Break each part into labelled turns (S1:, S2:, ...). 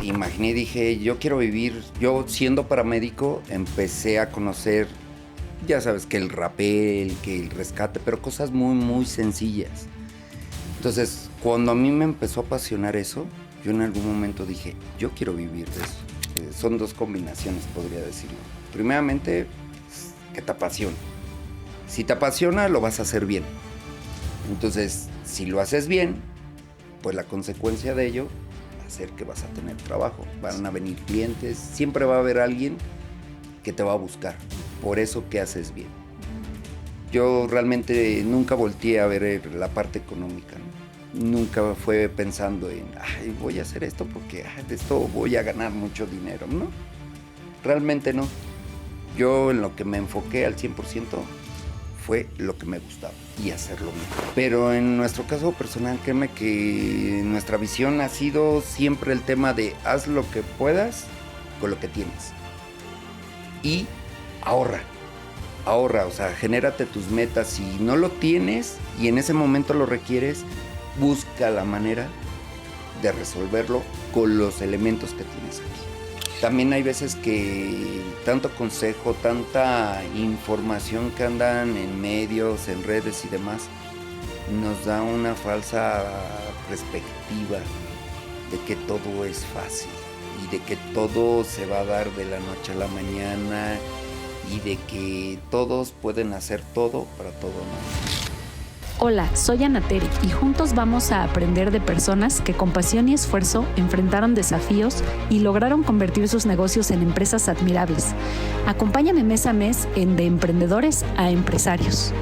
S1: imaginé y dije, yo quiero vivir, yo siendo paramédico empecé a conocer, ya sabes, que el rapel, que el rescate, pero cosas muy, muy sencillas. Entonces, cuando a mí me empezó a apasionar eso, yo en algún momento dije, yo quiero vivir de eso. Son dos combinaciones, podría decirlo. Primeramente, que te apasiona. Si te apasiona, lo vas a hacer bien. Entonces, si lo haces bien, pues la consecuencia de ello va a ser que vas a tener trabajo. Van a venir clientes, siempre va a haber alguien que te va a buscar. Por eso que haces bien. Yo realmente nunca volteé a ver la parte económica, ¿no? Nunca fue pensando en, ay, voy a hacer esto porque de esto voy a ganar mucho dinero, ¿no? Realmente no. Yo en lo que me enfoqué al 100% fue lo que me gustaba y hacerlo bien. Pero en nuestro caso personal, créeme que nuestra visión ha sido siempre el tema de haz lo que puedas con lo que tienes. Y ahorra. Ahorra, o sea, genérate tus metas. Si no lo tienes y en ese momento lo requieres, busca la manera de resolverlo con los elementos que tienes aquí. También hay veces que tanto consejo, tanta información que andan en medios, en redes y demás, nos da una falsa perspectiva de que todo es fácil y de que todo se va a dar de la noche a la mañana y de que todos pueden hacer todo para todo, ¿no?
S2: Hola, soy Ana Tere y juntos vamos a aprender de personas que con pasión y esfuerzo enfrentaron desafíos y lograron convertir sus negocios en empresas admirables. Acompáñame mes a mes en De Emprendedores a Empresarios.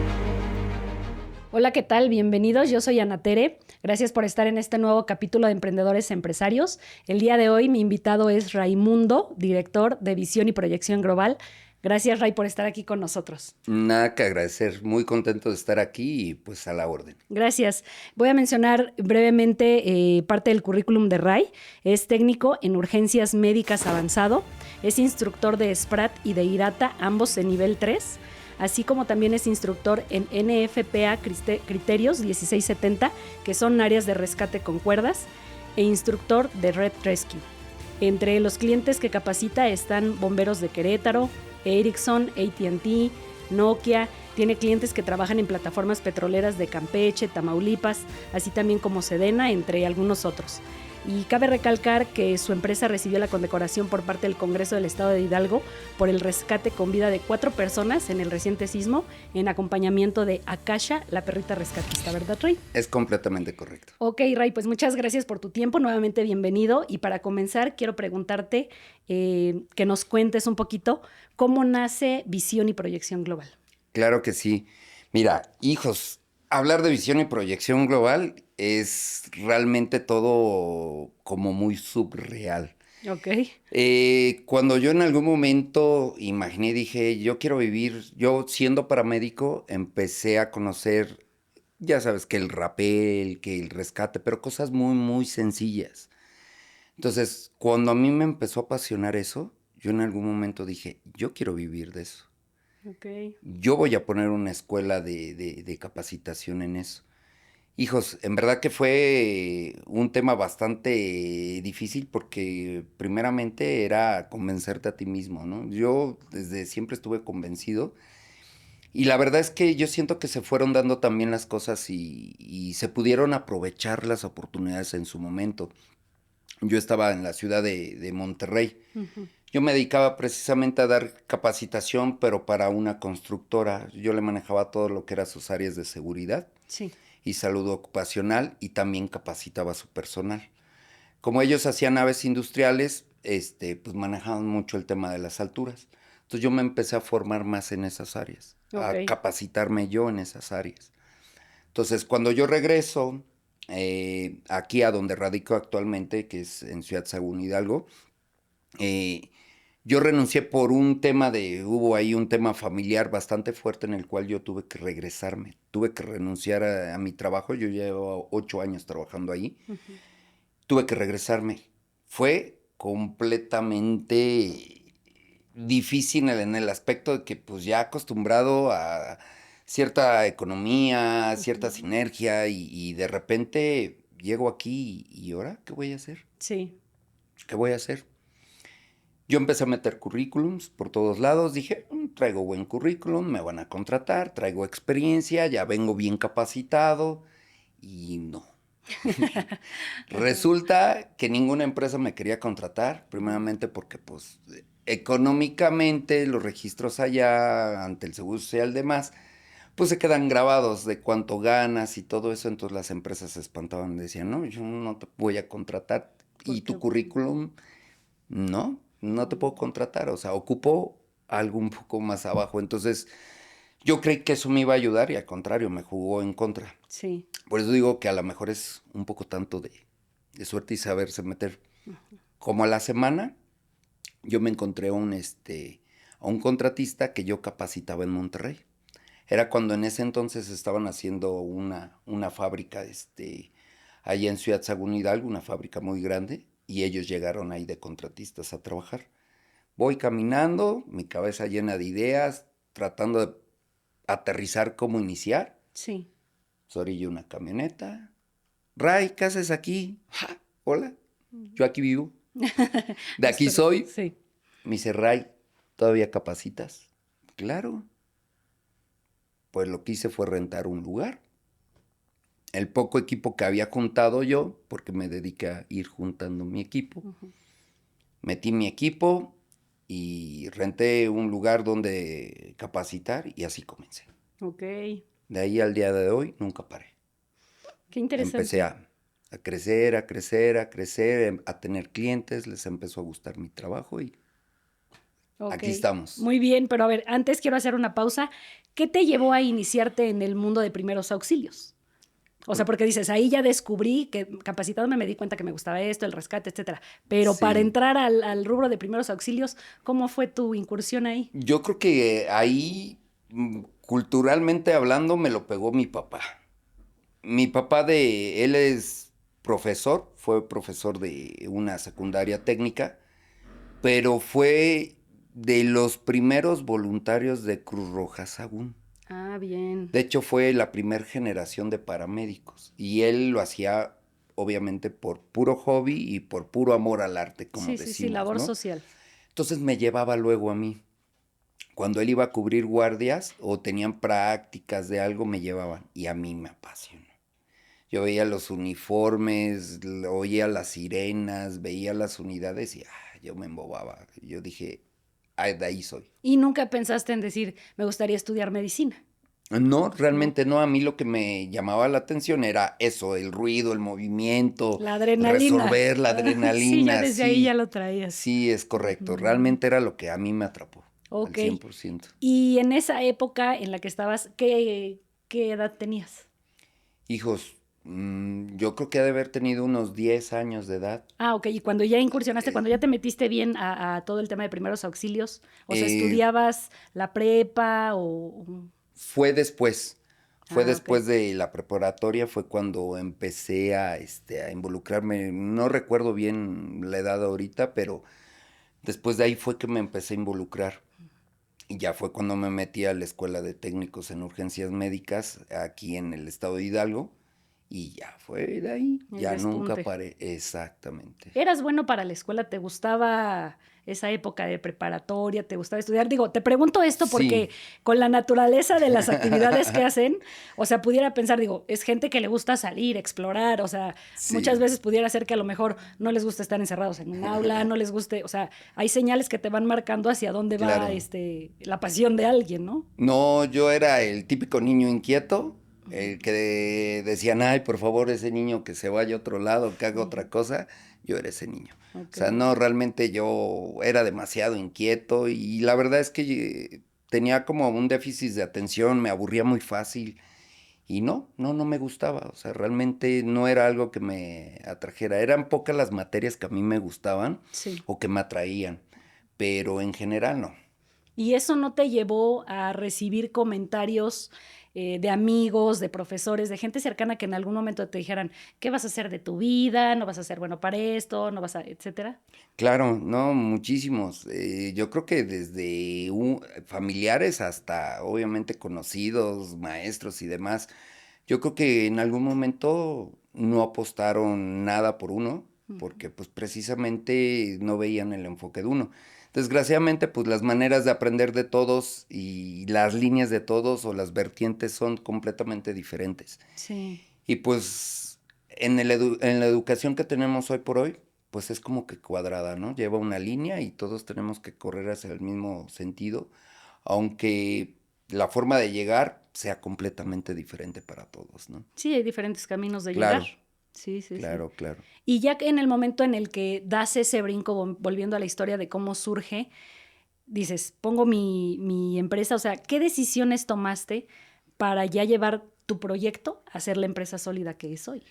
S2: Hola, ¿qué tal? Bienvenidos, yo soy Ana Tere. Gracias por estar en este nuevo capítulo de Emprendedores a Empresarios. El día de hoy mi invitado es Raimundo, director de Visión y Proyección Global. Gracias, Ray, por estar aquí con nosotros.
S1: Nada que agradecer, muy contento de estar aquí y pues a la orden.
S2: Gracias. Voy a mencionar brevemente parte del currículum de Ray. Es técnico en urgencias médicas avanzado, es instructor de SPRAT y de IRATA, ambos en nivel 3, así como también es instructor en NFPA Criterios 1670, que son áreas de rescate con cuerdas, e instructor de Red Rescue. Entre los clientes que capacita están Bomberos de Querétaro, Ericsson, AT&T, Nokia. Tiene clientes que trabajan en plataformas petroleras de Campeche, Tamaulipas, así también como Sedena, entre algunos otros. Y cabe recalcar que su empresa recibió la condecoración por parte del Congreso del Estado de Hidalgo por el rescate con vida de 4 personas en el reciente sismo, en acompañamiento de Akasha, la perrita rescatista, ¿verdad, Ray?
S1: Es completamente correcto.
S2: Ok, Ray, pues muchas gracias por tu tiempo, nuevamente bienvenido. Y para comenzar, quiero preguntarte que nos cuentes un poquito cómo nace Visión y Proyección Global.
S1: Claro que sí. Mira, hijos, hablar de visión y proyección global es realmente todo como muy subreal.
S2: Ok.
S1: Cuando yo en algún momento imaginé y dije, yo quiero vivir, yo siendo paramédico, empecé a conocer, ya sabes, que el rapel, que el rescate, pero cosas muy, muy sencillas. Entonces, cuando a mí me empezó a apasionar eso, yo en algún momento dije, yo quiero vivir de eso.
S2: Ok.
S1: Yo voy a poner una escuela de capacitación en eso. Hijos, en verdad que fue un tema bastante difícil porque primeramente era convencerte a ti mismo, ¿no? Yo desde siempre estuve convencido y la verdad es que yo siento que se fueron dando también las cosas y se pudieron aprovechar las oportunidades en su momento. Yo estaba en la ciudad de Monterrey.
S2: Uh-huh.
S1: Yo me dedicaba precisamente a dar capacitación, pero para una constructora. Yo le manejaba todo lo que era sus áreas de seguridad
S2: Sí.
S1: y salud ocupacional y también capacitaba a su personal. Como ellos hacían naves industriales, pues manejaban mucho el tema de las alturas. Entonces yo me empecé a formar más en esas áreas,
S2: Ok.
S1: a capacitarme yo en esas áreas. Entonces cuando yo regreso aquí a donde radico actualmente, que es en Ciudad Sagún, Hidalgo, eh, yo renuncié por un tema hubo ahí un tema familiar bastante fuerte en el cual yo tuve que regresarme, tuve que renunciar a mi trabajo, yo llevo 8 años trabajando ahí,
S2: Uh-huh.
S1: tuve que regresarme. Fue completamente difícil en el aspecto de que pues ya acostumbrado a cierta economía, cierta
S2: Uh-huh.
S1: sinergia y de repente llego aquí y ¿ahora qué voy a hacer?
S2: Sí.
S1: ¿Qué voy a hacer? Yo empecé a meter currículums por todos lados. Dije, traigo buen currículum, me van a contratar, traigo experiencia, ya vengo bien capacitado. Y no. Resulta que ninguna empresa me quería contratar, primeramente porque pues económicamente los registros allá ante el Seguro Social y demás, pues se quedan grabados de cuánto ganas y todo eso, entonces las empresas se espantaban y decían, no, yo no te voy a contratar y
S2: Porque
S1: tu currículum, no te puedo contratar, o sea, ocupo algo un poco más abajo, entonces yo creí que eso me iba a ayudar y al contrario, me jugó en contra.
S2: sí.
S1: Por eso digo que a lo mejor es un poco tanto de suerte y saberse meter. Como a la semana, yo me encontré a un contratista que yo capacitaba en Monterrey. Era cuando en ese entonces estaban haciendo una fábrica, allá en Ciudad Sagún Hidalgo, una fábrica muy grande, y ellos llegaron ahí de contratistas a trabajar. Voy caminando, mi cabeza llena de ideas, tratando de aterrizar cómo iniciar.
S2: Sí.
S1: Orilla una camioneta. Ray, ¿qué haces aquí? Ja, hola, yo aquí vivo. De aquí soy.
S2: Sí.
S1: Me dice, Ray, ¿todavía capacitas? Claro. Pues lo que hice fue rentar un lugar. El poco equipo que había juntado yo, porque me dediqué a ir juntando mi equipo, metí mi equipo y renté un lugar donde capacitar y así comencé.
S2: Ok.
S1: De ahí al día de hoy nunca paré.
S2: Qué
S1: Empecé
S2: interesante.
S1: a crecer, a crecer, a crecer, a tener clientes, les empezó a gustar mi trabajo y
S2: Ok.
S1: aquí estamos.
S2: Muy bien, pero a ver, antes quiero hacer una pausa. ¿Qué te llevó a iniciarte en el mundo de primeros auxilios? O sea, porque dices, ahí ya descubrí que capacitándome me di cuenta que me gustaba esto, el rescate, etcétera. Pero para
S1: Sí.
S2: entrar al rubro de primeros auxilios, ¿cómo fue tu incursión ahí?
S1: Yo creo que ahí, culturalmente hablando, me lo pegó mi papá. Mi papá él es profesor, fue profesor de una secundaria técnica, pero fue de los primeros voluntarios de Cruz Roja Sagún.
S2: Ah, bien.
S1: De hecho, fue la primera generación de paramédicos y él lo hacía obviamente por puro hobby y por puro amor al arte, como
S2: Sí, sí, sí,
S1: decimos,
S2: labor
S1: ¿no?
S2: social.
S1: Entonces me llevaba luego a mí. Cuando él iba a cubrir guardias o tenían prácticas de algo, me llevaban y a mí me apasionó. Yo veía los uniformes, oía las sirenas, veía las unidades y yo me embobaba. Yo dije, de ahí soy.
S2: Y nunca pensaste en decir, me gustaría estudiar medicina,
S1: No,
S2: ¿no?
S1: realmente no. A mí lo que me llamaba la atención era eso, el ruido, el movimiento,
S2: La adrenalina.
S1: resolver la
S2: Sí, ya
S1: adrenalina.
S2: desde ahí ya
S1: Sí,
S2: lo traías.
S1: sí, es correcto.
S2: Ujú.
S1: Realmente era lo que a mí me atrapó al
S2: Ok.
S1: 100%.
S2: Y en esa época en la que estabas, ¿qué edad tenías?
S1: Hijos, yo creo que ha de haber tenido unos 10 años de edad.
S2: Ah, ok. Y cuando ya incursionaste,
S1: Eh,
S2: cuando ya te metiste bien a todo el tema de primeros auxilios, o sea,
S1: eh,
S2: ¿estudiabas la prepa o...?
S1: fue después. Fue
S2: Ah, ok.
S1: después de la preparatoria, fue cuando empecé a involucrarme. No recuerdo bien la edad ahorita, pero después de ahí fue que me empecé a involucrar. Y ya fue cuando me metí a la Escuela de Técnicos en Urgencias Médicas aquí en el estado de Hidalgo. Y ya fue de ahí,
S2: El
S1: ya nunca
S2: despunte.
S1: paré. Exactamente.
S2: ¿Eras bueno para la escuela? ¿Te gustaba esa época de preparatoria? ¿Te gustaba estudiar? Digo, te pregunto esto
S1: Sí,
S2: porque con la naturaleza de las actividades que hacen, o sea, pudiera pensar, digo, es gente que le gusta salir, explorar, o sea, muchas
S1: sí,
S2: veces pudiera ser que a lo mejor no les gusta estar encerrados en un aula, no les guste, o sea, hay señales que te van marcando hacia dónde va
S1: claro.
S2: la pasión de alguien, ¿no?
S1: No, yo era el típico niño inquieto,
S2: Ujú,
S1: el que decían, ay, por favor, ese niño que se vaya a otro lado, que haga
S2: ujú.
S1: otra cosa. Yo era ese niño. O
S2: Ok.
S1: sea, no, realmente yo era demasiado inquieto y la verdad es que tenía como un déficit de atención, me aburría muy fácil y no me gustaba. O sea, realmente no era algo que me atrajera. Eran pocas las materias que a mí me gustaban
S2: Sí.
S1: o que me atraían, pero en general no.
S2: ¿Y eso no te llevó a recibir comentarios de amigos, de profesores, de gente cercana que en algún momento te dijeran, ¿qué vas a hacer de tu vida? ¿No vas a ser bueno para esto? ¿No vas a, etcétera?
S1: Claro, no, muchísimos. Yo creo que desde familiares hasta obviamente conocidos, maestros y demás. Yo creo que en algún momento no apostaron nada por uno. porque pues precisamente no veían el enfoque de uno. Desgraciadamente, pues las maneras de aprender de todos y las líneas de todos o las vertientes son completamente diferentes.
S2: Sí.
S1: Y pues en la educación que tenemos hoy por hoy, pues es como que cuadrada, ¿no? Lleva una línea y todos tenemos que correr hacia el mismo sentido, aunque la forma de llegar sea completamente diferente para todos, ¿no?
S2: Sí, hay diferentes caminos de llegar.
S1: Claro,
S2: Sí, sí, sí.
S1: claro, claro.
S2: Y ya que en el momento en el que das ese brinco, volviendo a la historia de cómo surge, dices, pongo mi empresa, o sea, ¿qué decisiones tomaste para ya llevar tu proyecto a ser la empresa sólida que es hoy?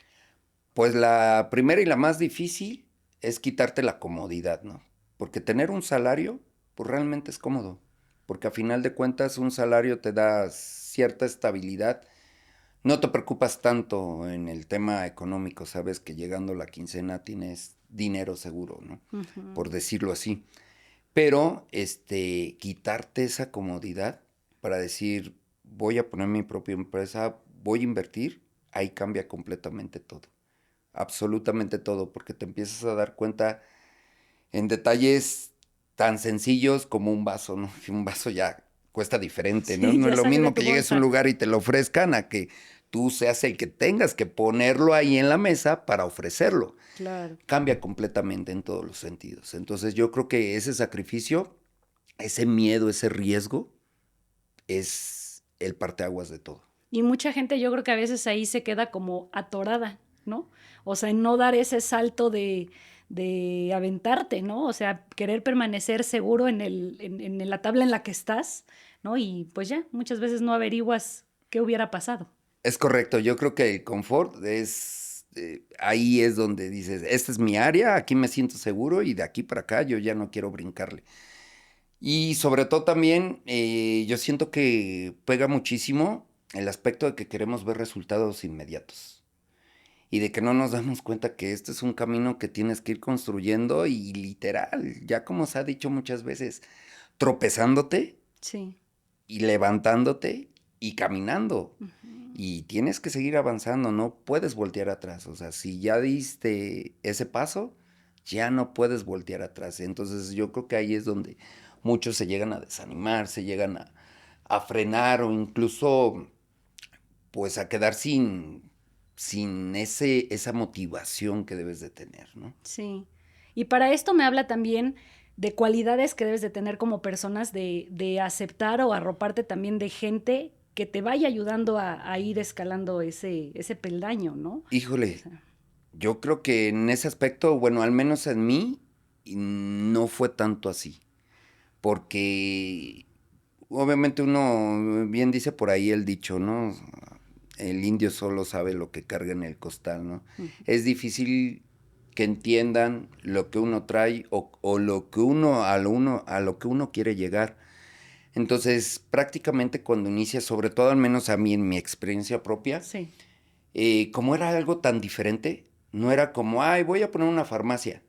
S1: Pues la primera y la más difícil es quitarte la comodidad, ¿no? Porque tener un salario, pues realmente es cómodo. Porque a final de cuentas un salario te da cierta estabilidad. No te preocupas tanto en el tema económico, sabes que llegando la quincena tienes dinero seguro, ¿no? Por decirlo así. Pero, quitarte esa comodidad para decir, voy a poner mi propia empresa, voy a invertir, ahí cambia completamente todo. Absolutamente todo, porque te empiezas a dar cuenta en detalles tan sencillos como un vaso, ¿no? Que un vaso ya cuesta diferente, ¿no?
S2: Sí,
S1: No es
S2: ya
S1: lo
S2: sale de
S1: mismo
S2: tu
S1: que llegues a un
S2: bolsa.
S1: lugar y te lo ofrezcan a que tú seas el que tengas que ponerlo ahí en la mesa para ofrecerlo.
S2: Claro.
S1: Cambia completamente en todos los sentidos. Entonces yo creo que ese sacrificio, ese miedo, ese riesgo, es el parteaguas de todo.
S2: Y mucha gente yo creo que a veces ahí se queda como atorada, ¿no? O sea, en no dar ese salto de aventarte, ¿no? O sea, querer permanecer seguro en la tabla en la que estás, ¿no? Y pues ya, muchas veces no averiguas qué hubiera pasado.
S1: Es correcto, yo creo que el confort ahí es donde dices, esta es mi área, aquí me siento seguro y de aquí para acá yo ya no quiero brincarle. Y sobre todo también yo siento que pega muchísimo el aspecto de que queremos ver resultados inmediatos y de que no nos damos cuenta que este es un camino que tienes que ir construyendo y literal, ya como se ha dicho muchas veces, tropezándote
S2: Sí.
S1: y levantándote y caminando. Y tienes que seguir avanzando, no puedes voltear atrás. O sea, si ya diste ese paso, ya no puedes voltear atrás. Entonces yo creo que ahí es donde muchos se llegan a desanimar, se llegan a frenar o incluso pues a quedar sin esa motivación que debes de tener, ¿no?
S2: Sí. Y para esto me habla también de cualidades que debes de tener como personas de aceptar o arroparte también de gente que te vaya ayudando a ir escalando ese peldaño, ¿no? O
S1: Híjole,
S2: sea,
S1: yo creo que en ese aspecto, bueno, al menos en mí, no fue tanto así. Porque obviamente uno, bien dice por ahí el dicho, ¿no? El indio solo sabe lo que carga en el costal, ¿no? Es difícil que entiendan lo que uno trae o lo que a lo que uno quiere llegar. Entonces, prácticamente cuando inicia, sobre todo al menos a mí en mi experiencia propia,
S2: sí.
S1: como era algo tan diferente, no era como, ay, voy a poner una farmacia,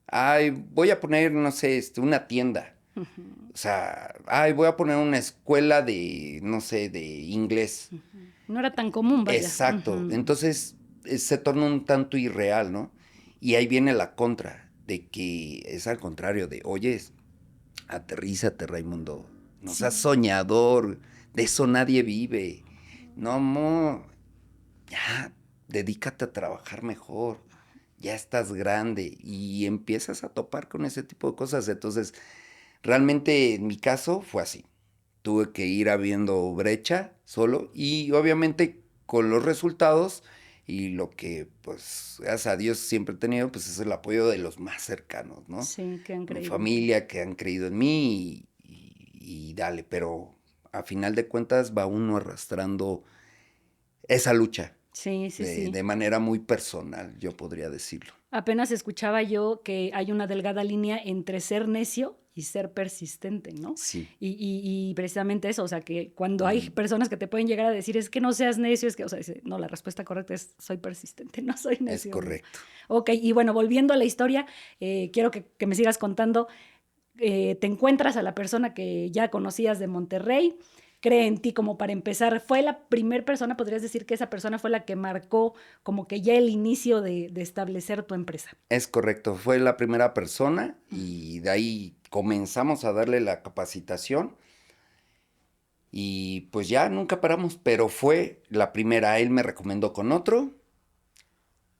S1: ay, voy a poner, no sé, una tienda. O sea, ay, voy a poner una escuela de, no sé, de inglés.
S2: No era tan común, vaya.
S1: Exacto. Entonces se torna un tanto irreal, ¿no? Y ahí viene la contra, de que es al contrario, de, oye, aterrízate, Raimundo. No seas
S2: Sí.
S1: soñador, de eso nadie vive. No, ya, dedícate a trabajar mejor. Ya estás grande y empiezas a topar con ese tipo de cosas. Entonces, realmente en mi caso fue así. Tuve que ir abriendo brecha solo y obviamente con los resultados y lo que pues gracias a Dios siempre he tenido pues es el apoyo de los más cercanos, ¿no?
S2: Sí, que han
S1: Mi
S2: creído en ti.
S1: familia que han creído en mí y dale, pero a final de cuentas va uno arrastrando esa lucha
S2: Sí, sí, sí.
S1: de manera muy personal, yo podría decirlo.
S2: Apenas escuchaba yo que hay una delgada línea entre ser necio y ser persistente, ¿no?
S1: Sí,
S2: Y precisamente eso, o sea, que cuando hay personas que te pueden llegar a decir, es que no seas necio, es que, o sea, no, la respuesta correcta es, soy persistente, no soy
S1: es
S2: necio. ¿No?
S1: correcto.
S2: Ok, y bueno, volviendo a la historia, quiero que me sigas contando, te encuentras a la persona que ya conocías de Monterrey, cree en ti como para empezar. ¿Fue la primera persona, podrías decir que esa persona fue la que marcó como que ya el inicio de establecer tu empresa?
S1: Es correcto, fue la primera persona y de ahí comenzamos a darle la capacitación y pues ya nunca paramos, pero fue la primera. Él me recomendó con otro,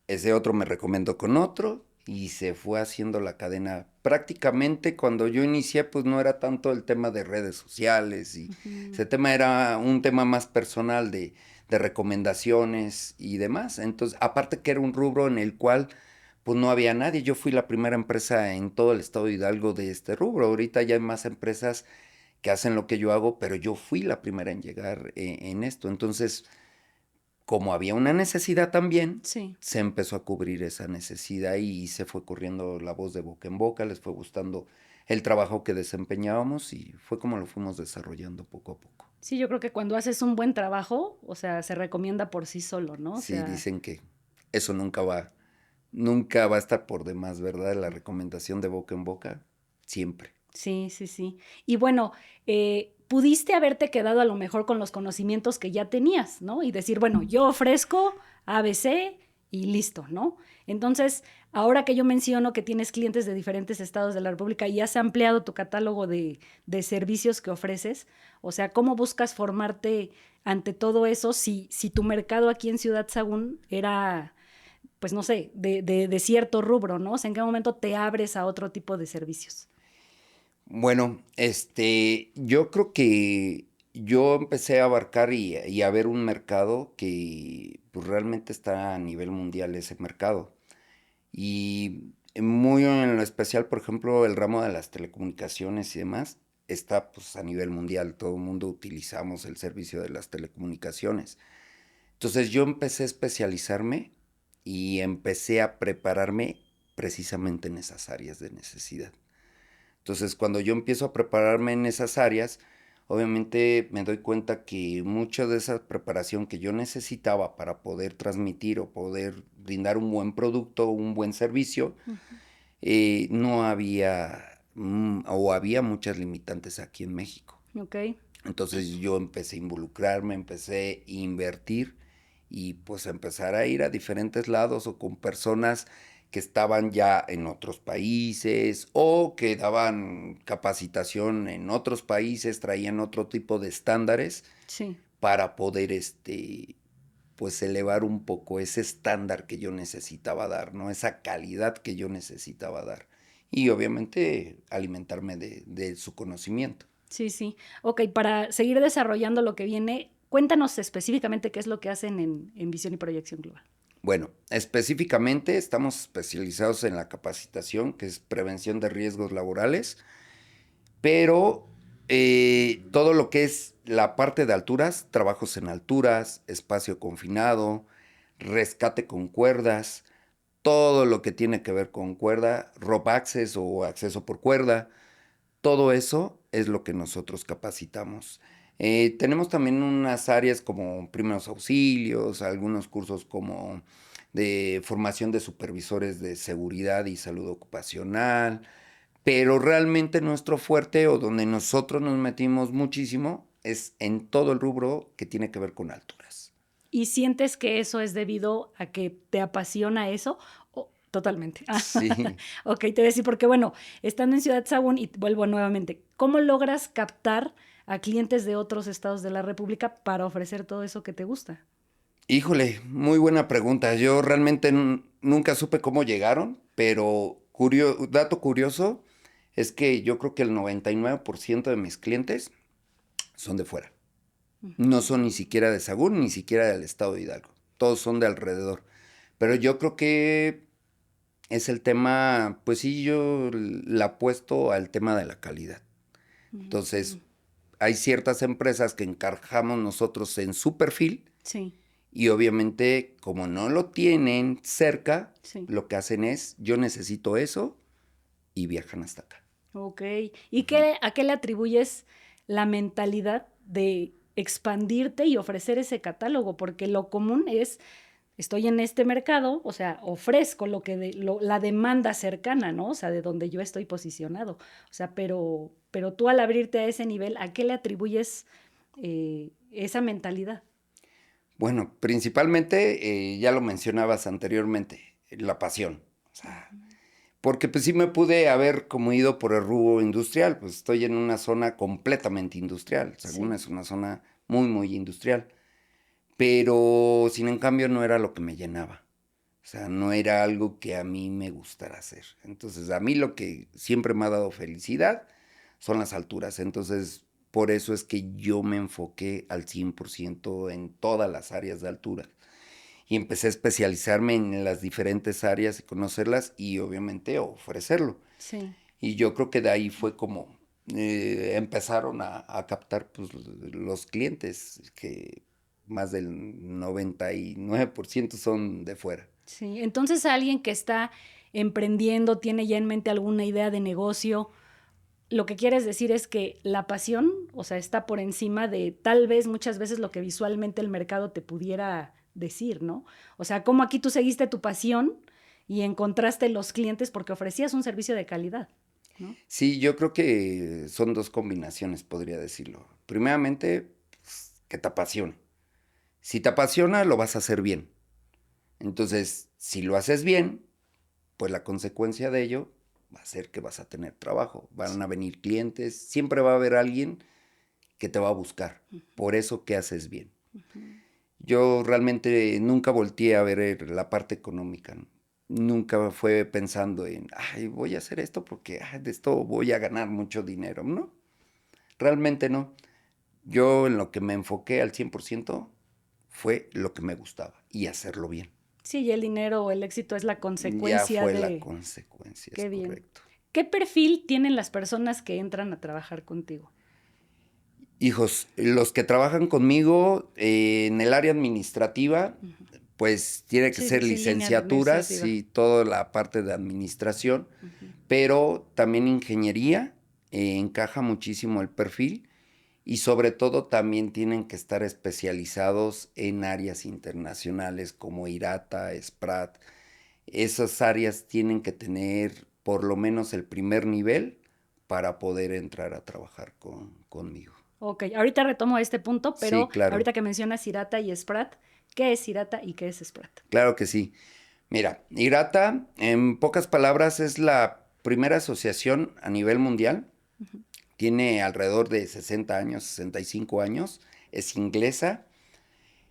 S1: ese otro me recomendó con otro y se fue haciendo la cadena. Prácticamente cuando yo inicié pues no era tanto el tema de redes sociales y ese tema era un tema más personal de recomendaciones y demás. Entonces, aparte que era un rubro en el cual pues no había nadie. Yo fui la primera empresa en todo el estado de Hidalgo de este rubro. Ahorita ya hay más empresas que hacen lo que yo hago, pero yo fui la primera en llegar en esto. Entonces, como había una necesidad también,
S2: Sí.
S1: se empezó a cubrir esa necesidad y se fue corriendo la voz de boca en boca, les fue gustando el trabajo que desempeñábamos y fue como lo fuimos desarrollando poco a poco.
S2: Sí, yo creo que cuando haces un buen trabajo, o sea, se recomienda por sí solo, ¿no? O
S1: Sí,
S2: sea,
S1: dicen que eso nunca va a estar por demás, ¿verdad? La recomendación de boca en boca, siempre.
S2: sí, sí, sí. Y bueno, pudiste haberte quedado a lo mejor con los conocimientos que ya tenías, ¿no? Y decir, bueno, yo ofrezco ABC y listo, ¿no? Entonces, ahora que yo menciono que tienes clientes de diferentes estados de la República y has ampliado tu catálogo de servicios que ofreces, o sea, ¿cómo buscas formarte ante todo eso si tu mercado aquí en Ciudad Sagún era, pues no sé, de cierto rubro, ¿no? O sea, ¿en qué momento te abres a otro tipo de servicios?
S1: Bueno, yo creo que yo empecé a abarcar y a ver un mercado que pues, realmente está a nivel mundial ese mercado. Y muy en lo especial, por ejemplo, el ramo de las telecomunicaciones y demás está pues a nivel mundial. Todo el mundo utilizamos el servicio de las telecomunicaciones. Entonces yo empecé a especializarme y empecé a prepararme precisamente en esas áreas de necesidad. Entonces, cuando yo empiezo a prepararme en esas áreas, obviamente me doy cuenta que mucha de esa preparación que yo necesitaba para poder transmitir o poder brindar un buen producto, un buen servicio, no había o había muchas limitantes aquí en México.
S2: Ok.
S1: Entonces yo empecé a involucrarme, empecé a invertir y pues a empezar a ir a diferentes lados o con personas que estaban ya en otros países o que daban capacitación en otros países, traían otro tipo de estándares
S2: Sí.
S1: para poder pues elevar un poco ese estándar que yo necesitaba dar, ¿no? Esa calidad que yo necesitaba dar. Y obviamente alimentarme de su conocimiento.
S2: Sí, sí. Ok, para seguir desarrollando lo que viene, cuéntanos específicamente qué es lo que hacen en Visión y Proyección Global.
S1: Bueno, específicamente estamos especializados en la capacitación, que es prevención de riesgos laborales, pero todo lo que es la parte de alturas, trabajos en alturas, espacio confinado, rescate con cuerdas, todo lo que tiene que ver con cuerda, rope access o acceso por cuerda, todo eso es lo que nosotros capacitamos. Tenemos también unas áreas como primeros auxilios, algunos cursos como de formación de supervisores de seguridad y salud ocupacional, pero realmente nuestro fuerte o donde nosotros nos metimos muchísimo es en todo el rubro que tiene que ver con alturas.
S2: ¿Y sientes que eso es debido a que te apasiona eso? Totalmente.
S1: Sí.
S2: Ok, te voy a decir, porque bueno, estando en Ciudad Sagún, y vuelvo nuevamente, ¿cómo logras captar a clientes de otros estados de la República para ofrecer todo eso que te gusta?
S1: Híjole, muy buena pregunta. Yo realmente nunca supe cómo llegaron, pero dato curioso es que yo creo que el 99% de mis clientes son de fuera. No son ni siquiera de Sagún, ni siquiera del estado de Hidalgo. Todos son de alrededor. Pero yo creo que es el tema, pues sí, yo la apuesto al tema de la calidad. Entonces, hay ciertas empresas que encajamos nosotros en su perfil.
S2: Sí.
S1: Y obviamente, como no lo tienen cerca,
S2: Sí.
S1: lo que hacen es, yo necesito eso, y viajan hasta acá.
S2: Ok. ¿Y a qué le atribuyes la mentalidad de expandirte y ofrecer ese catálogo? Porque lo común es, estoy en este mercado, o sea, ofrezco la demanda cercana, ¿no? O sea, de donde yo estoy posicionado. O sea, pero tú al abrirte a ese nivel, ¿a qué le atribuyes esa mentalidad?
S1: Bueno, principalmente, ya lo mencionabas anteriormente, la pasión. O sea, porque pues sí me pude haber como ido por el rubro industrial, pues estoy en una zona completamente industrial, según
S2: Sí.
S1: es una zona muy, muy industrial, pero sin en cambio no era lo que me llenaba. O sea, no era algo que a mí me gustara hacer. Entonces, a mí lo que siempre me ha dado felicidad son las alturas. Entonces, por eso es que yo me enfoqué al 100% en todas las áreas de altura. Y empecé a especializarme en las diferentes áreas y conocerlas y obviamente ofrecerlo.
S2: Sí.
S1: Y yo creo que de ahí fue como empezaron a captar pues, los clientes, que más del 99% son de fuera.
S2: Sí, entonces alguien que está emprendiendo, tiene ya en mente alguna idea de negocio, lo que quieres decir es que la pasión, o sea, está por encima de tal vez muchas veces lo que visualmente el mercado te pudiera decir, ¿no? O sea, como aquí tú seguiste tu pasión y encontraste los clientes porque ofrecías un servicio de calidad, ¿no?
S1: Sí, yo creo que son dos combinaciones, podría decirlo. Primeramente, pues, que te apasiona. Si te apasiona, lo vas a hacer bien. Entonces, si lo haces bien, pues la consecuencia de ello va a ser que vas a tener trabajo, van a venir clientes, siempre va a haber alguien que te va a buscar por eso que haces bien. Yo realmente nunca volteé a ver la parte económica, ¿no? Nunca fue pensando en, ay, voy a hacer esto porque de esto voy a ganar mucho dinero. No, realmente no. Yo en lo que me enfoqué al 100% fue lo que me gustaba y hacerlo bien.
S2: Sí, y el dinero o el éxito es la
S1: Ya
S2: consecuencia
S1: fue la
S2: de...
S1: consecuencia, es
S2: Qué bien.
S1: correcto.
S2: ¿Qué perfil tienen las personas que entran a trabajar contigo?
S1: Hijos, los que trabajan conmigo en el área administrativa, pues tiene que
S2: Sí, sí,
S1: ser
S2: sí, línea
S1: licenciaturas
S2: administrativa.
S1: y toda la parte de administración,
S2: Ujú.
S1: pero también ingeniería, encaja muchísimo el perfil y sobre todo también tienen que estar especializados en áreas internacionales como IRATA, SPRAT. Esas áreas tienen que tener por lo menos el primer nivel para poder entrar a trabajar conmigo.
S2: Ok, ahorita retomo este punto,
S1: Sí,
S2: pero
S1: claro,
S2: ahorita que mencionas Irata y Sprat, ¿qué es Irata y qué es Sprat?
S1: claro que sí. Mira, IRATA, en pocas palabras, es la primera asociación a nivel mundial. Tiene alrededor de 60 años, 65 años. Es inglesa,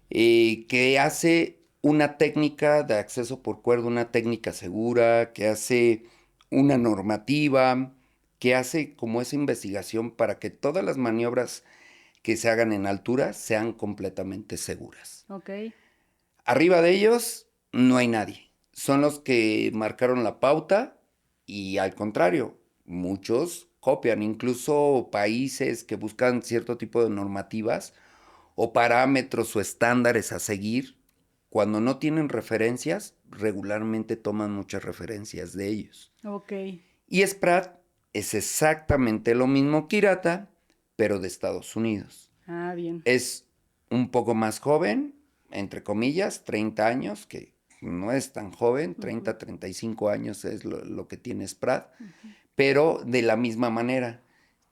S1: que hace una técnica de acceso por cuerda, una técnica segura, que hace una normativa, que hace como esa investigación para que todas las maniobras que se hagan en altura sean completamente seguras.
S2: Ok,
S1: Arriba de ellos no hay nadie. Son los que marcaron la pauta y al contrario, muchos copian, incluso países que buscan cierto tipo de normativas o parámetros o estándares a seguir. Cuando no tienen referencias, regularmente toman muchas referencias de ellos.
S2: ok.
S1: Y Sprat es exactamente lo mismo que Irata, pero de Estados Unidos.
S2: Ah, bien.
S1: Es un poco más joven, entre comillas, 30 años, que no es tan joven, 30, 35 años es lo que tiene Sprat, pero de la misma manera.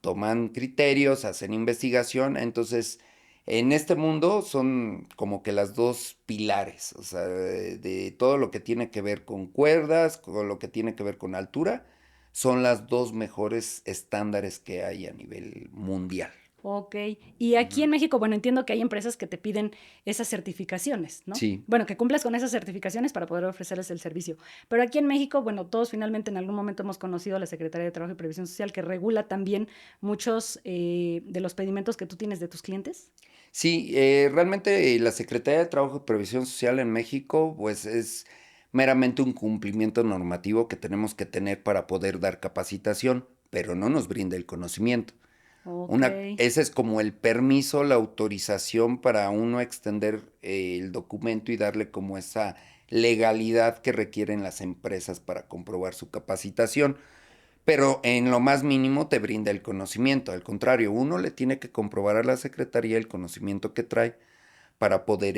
S1: Toman criterios, hacen investigación, entonces en este mundo son como que las dos pilares, o sea, de todo lo que tiene que ver con cuerdas, con lo que tiene que ver con altura, son las dos mejores estándares que hay a nivel mundial.
S2: Ok. Y aquí en México, bueno, entiendo que hay empresas que te piden esas certificaciones, ¿no?
S1: Sí,
S2: Bueno, que cumplas con esas certificaciones para poder ofrecerles el servicio. Pero aquí en México, bueno, todos finalmente en algún momento hemos conocido a la Secretaría de Trabajo y Previsión Social que regula también muchos de los pedimentos que tú tienes de tus clientes.
S1: sí, realmente la Secretaría de Trabajo y Previsión Social en México, pues es meramente un cumplimiento normativo que tenemos que tener para poder dar capacitación, pero no nos brinda el conocimiento.
S2: Ok.
S1: Ese es como el permiso, la autorización para uno extender el documento y darle como esa legalidad que requieren las empresas para comprobar su capacitación. Pero en lo más mínimo te brinda el conocimiento. Al contrario, uno le tiene que comprobar a la secretaría el conocimiento que trae para poder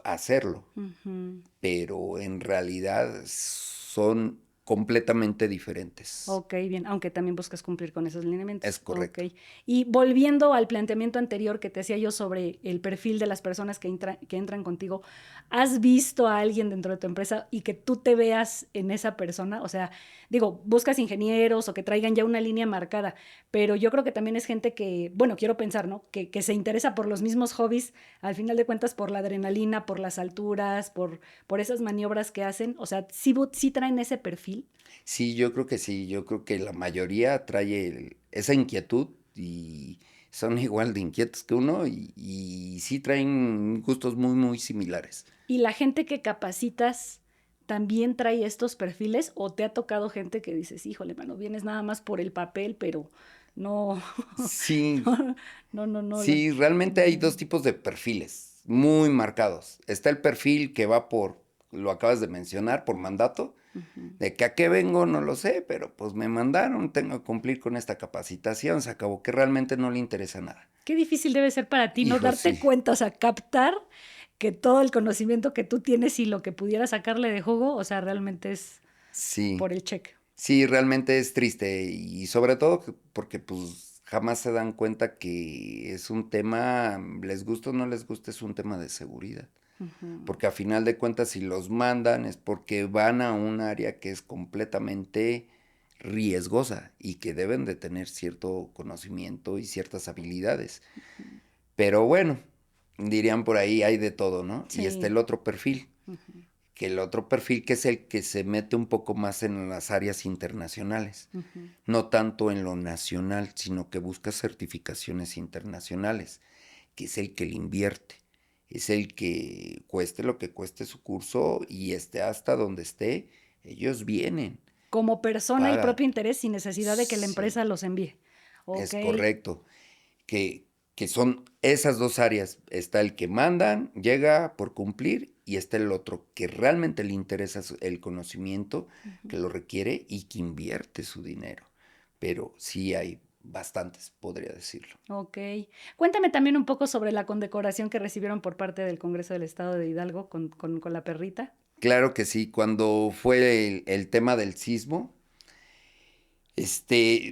S1: hacerlo.
S2: Ujú.
S1: Pero en realidad son completamente diferentes.
S2: Ok, bien, aunque también buscas cumplir con esos lineamientos.
S1: Es correcto.
S2: Ok. Y volviendo al planteamiento anterior que te hacía yo sobre el perfil de las personas que entran contigo, ¿has visto a alguien dentro de tu empresa y que tú te veas en esa persona? O sea, digo, buscas ingenieros o que traigan ya una línea marcada, pero yo creo que también es gente que, bueno, quiero pensar, ¿no? Que se interesa por los mismos hobbies, al final de cuentas, por la adrenalina, por las alturas, por esas maniobras que hacen. O sea, sí traen ese perfil.
S1: Sí, yo creo que sí, yo creo que la mayoría trae esa inquietud y son igual de inquietos que uno y sí traen gustos muy, muy similares.
S2: ¿Y la gente que capacitas también trae estos perfiles o te ha tocado gente que dices, híjole, mano, vienes nada más por el papel, pero no,
S1: Sí,
S2: no.
S1: sí, realmente hay dos tipos de perfiles muy marcados. Está el perfil que va por, lo acabas de mencionar, por mandato,
S2: Ujú.
S1: de que a qué vengo no lo sé, pero pues me mandaron, tengo que cumplir con esta capacitación, se acabó, que realmente no le interesa nada.
S2: Qué difícil debe ser para ti no
S1: Hijo,
S2: darte
S1: sí,
S2: cuenta, o sea, captar que todo el conocimiento que tú tienes y lo que pudiera sacarle de jugo, o sea, realmente es
S1: sí.
S2: por el cheque.
S1: Sí, realmente es triste y sobre todo porque pues jamás se dan cuenta que es un tema, les gusta o no les gusta, es un tema de seguridad.
S2: Ujú.
S1: Porque a final de cuentas si los mandan es porque van a un área que es completamente riesgosa y que deben de tener cierto conocimiento y ciertas habilidades. Pero bueno, dirían por ahí hay de todo, ¿no? Y está
S2: Sí.
S1: el otro perfil,
S2: Ujú,
S1: que el otro perfil que es el que se mete un poco más en las áreas internacionales,
S2: ujú.
S1: no tanto en lo nacional, sino que busca certificaciones internacionales, que es el que le invierte, es el que cueste lo que cueste su curso y esté hasta donde esté, ellos vienen,
S2: Como persona y
S1: pagan.
S2: propio interés sin necesidad de que la
S1: Sí,
S2: empresa los envíe. Ok.
S1: es correcto. Que son esas dos áreas. Está el que mandan, llega por cumplir, y está el otro que realmente le interesa el conocimiento, que
S2: Ujú.
S1: lo requiere y que invierte su dinero. Pero sí hay bastantes, podría decirlo.
S2: Ok. Cuéntame también un poco sobre la condecoración que recibieron por parte del Congreso del Estado de Hidalgo con la perrita.
S1: Claro que sí, cuando fue el tema del sismo,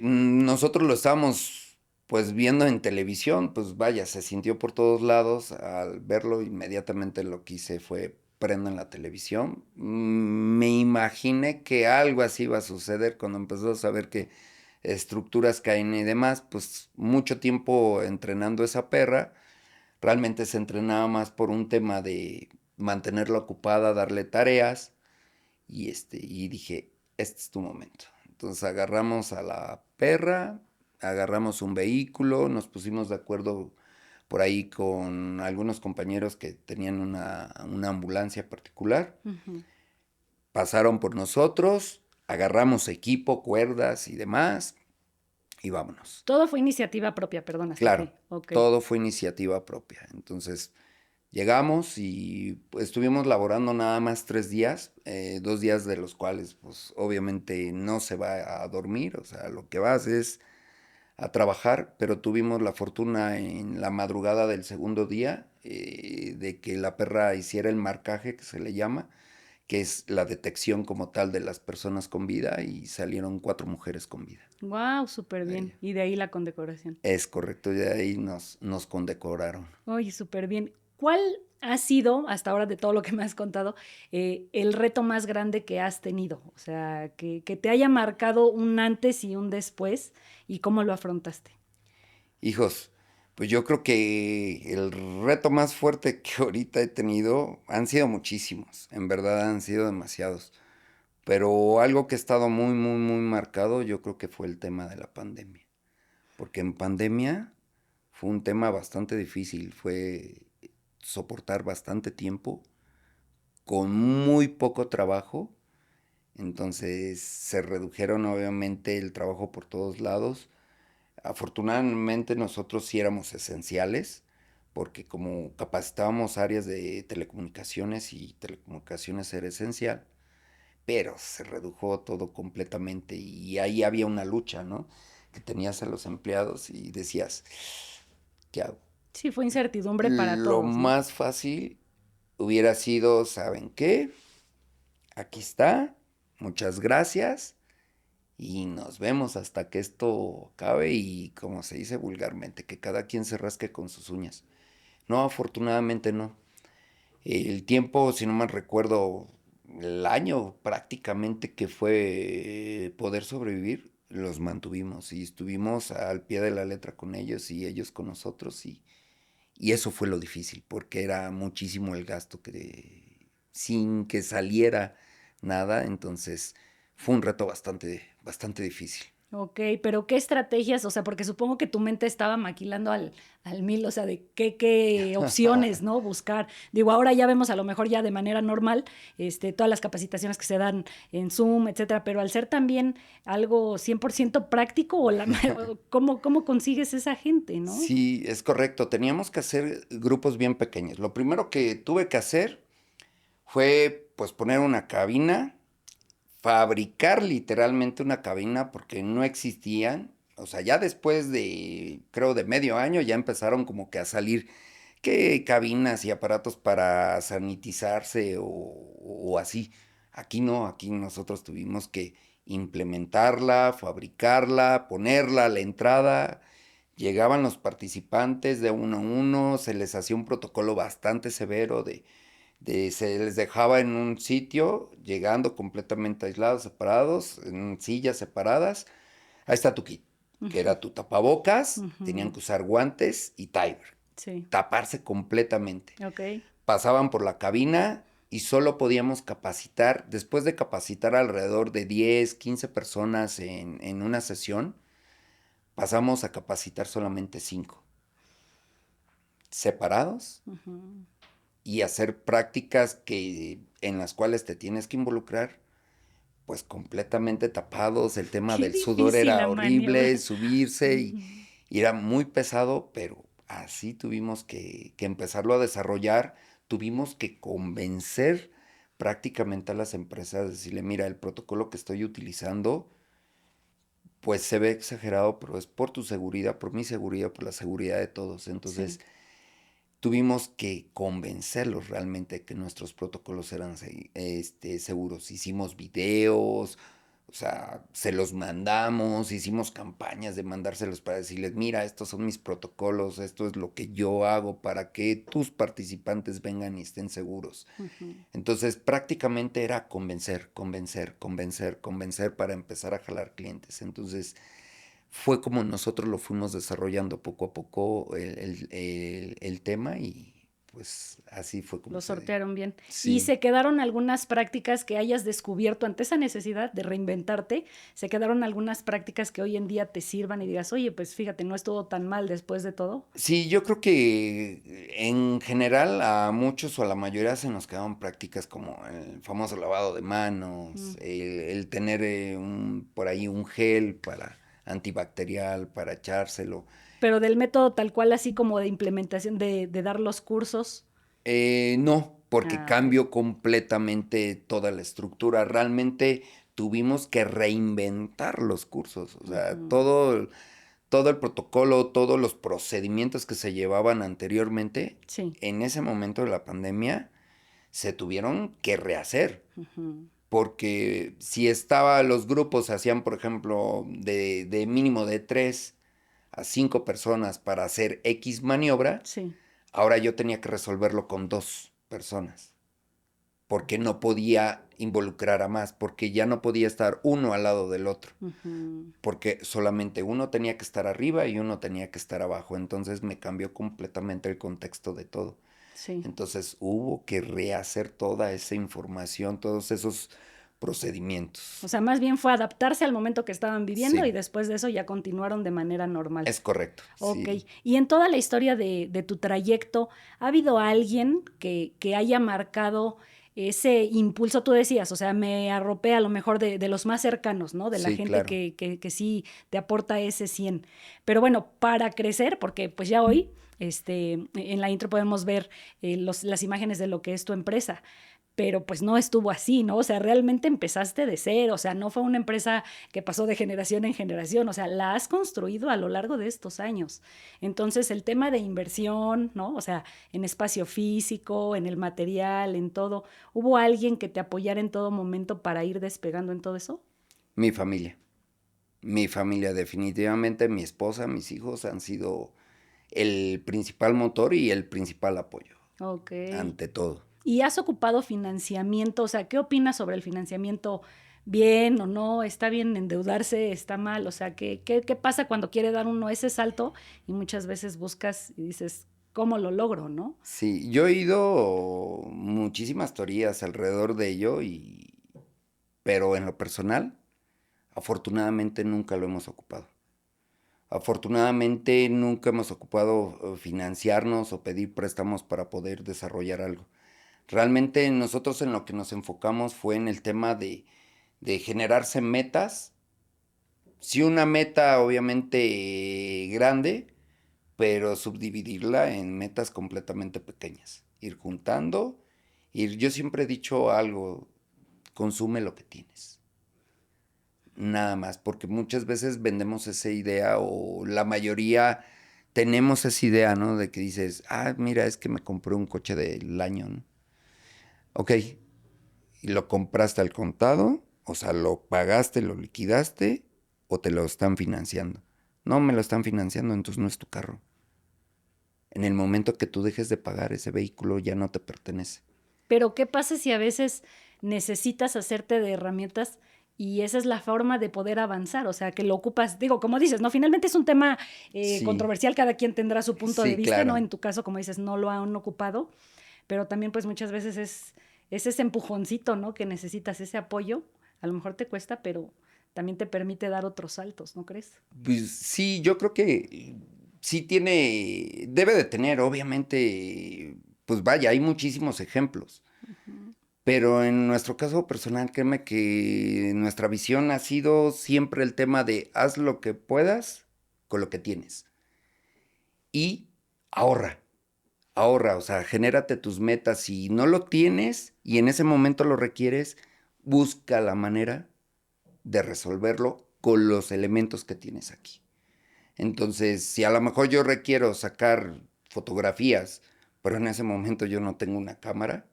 S1: nosotros lo estábamos pues viendo en televisión, pues vaya, se sintió por todos lados. Al verlo inmediatamente lo que hice fue prendo en la televisión. Me imaginé que algo así iba a suceder cuando empezó a saber que estructuras caen y demás, pues mucho tiempo entrenando esa perra. Realmente se entrenaba más por un tema de mantenerla ocupada, darle tareas y dije, este es tu momento. Entonces agarramos a la perra, agarramos un vehículo, nos pusimos de acuerdo por ahí con algunos compañeros que tenían una ambulancia particular,
S2: Ujú.
S1: pasaron por nosotros, agarramos equipo, cuerdas y demás, y vámonos.
S2: Todo fue iniciativa propia, perdón, hasta
S1: Claro,
S2: aquí. Ok.
S1: todo fue iniciativa propia. Entonces llegamos y pues, estuvimos laborando nada más 3 días, 2 días de los cuales pues obviamente no se va a dormir, o sea, lo que vas es a trabajar, pero tuvimos la fortuna en la madrugada del segundo día de que la perra hiciera el marcaje que se le llama, que es la detección como tal de las personas con vida y salieron 4 mujeres con vida.
S2: Wow, súper
S1: De
S2: bien.
S1: ahí.
S2: Y de ahí la condecoración.
S1: Es correcto, y de ahí nos condecoraron.
S2: Oye, súper bien. ¿Cuál ha sido, hasta ahora de todo lo que me has contado, el reto más grande que has tenido? O sea, que te haya marcado un antes y un después y cómo lo afrontaste.
S1: Hijos, pues yo creo que el reto más fuerte que ahorita he tenido han sido muchísimos, en verdad han sido demasiados, pero algo que ha estado muy, muy, muy marcado yo creo que fue el tema de la pandemia, porque en pandemia fue un tema bastante difícil, fue soportar bastante tiempo con muy poco trabajo, entonces se redujeron obviamente el trabajo por todos lados. Afortunadamente nosotros sí éramos esenciales, porque como capacitábamos áreas de telecomunicaciones y telecomunicaciones era esencial, pero se redujo todo completamente y ahí había una lucha, ¿no? Que tenías a los empleados y decías, ¿qué hago?
S2: Sí, fue incertidumbre para
S1: Lo
S2: todos, ¿no?
S1: más fácil hubiera sido, ¿saben qué? Aquí está, muchas gracias y nos vemos hasta que esto acabe y como se dice vulgarmente, que cada quien se rasque con sus uñas. No, afortunadamente no. El tiempo, si no mal recuerdo, el año prácticamente que fue poder sobrevivir, los mantuvimos y estuvimos al pie de la letra con ellos y ellos con nosotros y eso fue lo difícil, porque era muchísimo el gasto sin que saliera nada, entonces fue un reto bastante difícil.
S2: Ok, pero ¿qué estrategias? O sea, porque supongo que tu mente estaba maquilando al mil, o sea, de qué opciones, ¿no? Buscar. Digo, ahora ya vemos a lo mejor ya de manera normal todas las capacitaciones que se dan en Zoom, etcétera, pero al ser también algo 100% práctico, ¿cómo consigues esa gente, no?
S1: Sí, es correcto. Teníamos que hacer grupos bien pequeños. Lo primero que tuve que hacer fue pues poner una cabina, fabricar literalmente una cabina porque no existían. O sea, ya después de, creo, de medio año ya empezaron como que a salir que cabinas y aparatos para sanitizarse o así. Aquí no, aquí nosotros tuvimos que implementarla, fabricarla, ponerla a la entrada. Llegaban los participantes de uno a uno, se les hacía un protocolo bastante severo se les dejaba en un sitio, llegando completamente aislados, separados, en sillas separadas. Ahí está tu kit, que
S2: Ujú,
S1: era tu tapabocas, tenían
S2: ujú,
S1: que usar guantes y tiber,
S2: sí,
S1: taparse completamente.
S2: ok.
S1: Pasaban por la cabina y solo podíamos capacitar, después de capacitar alrededor de 10, 15 personas en una sesión, pasamos a capacitar solamente 5, separados
S2: Ujú.
S1: y hacer prácticas en las cuales te tienes que involucrar pues completamente tapados, el tema
S2: Qué
S1: del sudor
S2: difícil
S1: era
S2: la maniobra.
S1: horrible, subirse
S2: Ujú.
S1: y era muy pesado, pero así tuvimos que empezarlo a desarrollar, tuvimos que convencer prácticamente a las empresas, decirle, mira, el protocolo que estoy utilizando, pues se ve exagerado, pero es por tu seguridad, por mi seguridad, por la seguridad de todos.
S2: Sí.
S1: Entonces, tuvimos que convencerlos realmente que nuestros protocolos eran seguros. Hicimos videos, o sea, se los mandamos, hicimos campañas de mandárselos para decirles, mira, estos son mis protocolos, esto es lo que yo hago para que tus participantes vengan y estén seguros.
S2: Ujú.
S1: Entonces, prácticamente era convencer para empezar a jalar clientes. Entonces, fue como nosotros lo fuimos desarrollando poco a poco el tema y pues así fue como
S2: Lo
S1: se dio.
S2: sortearon bien. ¿Y
S1: Sí.
S2: se quedaron algunas prácticas que hayas descubierto ante esa necesidad de reinventarte? ¿Se quedaron algunas prácticas que hoy en día te sirvan y digas, oye, pues fíjate, no estuvo tan mal después de todo?
S1: Sí, yo creo que en general a muchos o a la mayoría se nos quedaron prácticas como el famoso lavado de manos,
S2: Mm.
S1: el tener por ahí un gel para antibacterial para echárselo.
S2: Pero del método tal cual, así como de implementación de dar los cursos.
S1: No, porque
S2: Ah, ok.
S1: cambió completamente toda la estructura. Realmente tuvimos que reinventar los cursos. O sea,
S2: Ujú.
S1: todo el protocolo, todos los procedimientos que se llevaban anteriormente,
S2: Sí.
S1: en ese momento de la pandemia, se tuvieron que rehacer.
S2: Ujú.
S1: Porque si los grupos se hacían, por ejemplo, de mínimo de 3 a 5 personas para hacer X maniobra,
S2: Sí.
S1: ahora yo tenía que resolverlo con 2 personas, porque no podía involucrar a más, porque ya no podía estar uno al lado del otro,
S2: Ujú.
S1: porque solamente uno tenía que estar arriba y uno tenía que estar abajo, entonces me cambió completamente el contexto de todo.
S2: Sí.
S1: Entonces hubo que rehacer toda esa información, todos esos
S2: O
S1: procedimientos.
S2: sea, más bien fue adaptarse al momento que estaban viviendo y
S1: Sí,
S2: después de eso ya continuaron de manera normal.
S1: es correcto,
S2: Ok,
S1: sí.
S2: y en toda la historia de tu trayecto, ¿ha habido alguien que haya marcado ese impulso? Tú decías, o sea, me arropé a lo mejor de los más cercanos, ¿no? De la
S1: Sí,
S2: gente
S1: claro.
S2: que sí te aporta ese 100. Pero bueno, para crecer, porque pues ya hoy en la intro podemos ver las imágenes de lo que es tu empresa. pero pues no estuvo así, ¿no? O sea, realmente empezaste de cero, o sea, no fue una empresa que pasó de generación en generación, o sea, la has construido a lo largo de estos años. Entonces, el tema de inversión, ¿no? O sea, en espacio físico, en el material, en todo, ¿hubo alguien que te apoyara en todo momento para ir despegando en todo eso?
S1: Mi familia. Mi familia, definitivamente, mi esposa, mis hijos han sido el principal motor y el principal apoyo,
S2: Ok.
S1: ante todo.
S2: ¿Y has ocupado financiamiento? O sea, ¿qué opinas sobre el financiamiento? ¿Bien o no? ¿Está bien endeudarse? ¿Está mal? O sea, ¿qué pasa cuando quiere dar uno ese salto y muchas veces buscas y dices, ¿cómo lo logro, no?
S1: Sí, yo he oído muchísimas teorías alrededor de ello, pero en lo personal, afortunadamente nunca lo hemos ocupado. Afortunadamente nunca hemos ocupado financiarnos o pedir préstamos para poder desarrollar algo. Realmente nosotros en lo que nos enfocamos fue en el tema de generarse metas. Sí, una meta obviamente grande, pero subdividirla en metas completamente pequeñas. Ir juntando, yo siempre he dicho algo, consume lo que tienes. Nada más, porque muchas veces vendemos esa idea o la mayoría tenemos esa idea, ¿no? De que dices, ah, mira, es que me compré un coche del año, ¿no? Ok, y lo compraste al contado, o sea, lo pagaste, lo liquidaste o te lo están financiando. No me lo están financiando, entonces no es tu carro. En el momento que tú dejes de pagar ese vehículo ya no te pertenece.
S2: Pero ¿qué pasa si a veces necesitas hacerte de herramientas y esa es la forma de poder avanzar? O sea, que lo ocupas, digo, como dices, ¿no? Finalmente es un tema
S1: Sí,
S2: controversial, cada quien tendrá su punto de
S1: sí,
S2: vista, ¿no?
S1: claro.
S2: En tu caso, como dices, no lo han ocupado, pero también pues muchas veces es ese empujoncito, ¿no? Que necesitas, ese apoyo, a lo mejor te cuesta, pero también te permite dar otros saltos, ¿no crees?
S1: Pues sí, yo creo que sí tiene, debe de tener, obviamente, pues vaya, hay muchísimos ejemplos.
S2: Ujú.
S1: Pero en nuestro caso personal, créeme que nuestra visión ha sido siempre el tema de haz lo que puedas con lo que tienes. Y ahorra, ahorra, o sea, genérate tus metas. Si no lo tienes y en ese momento lo requieres, busca la manera de resolverlo con los elementos que tienes aquí. Entonces, si a lo mejor yo requiero sacar fotografías, pero en ese momento yo no tengo una cámara,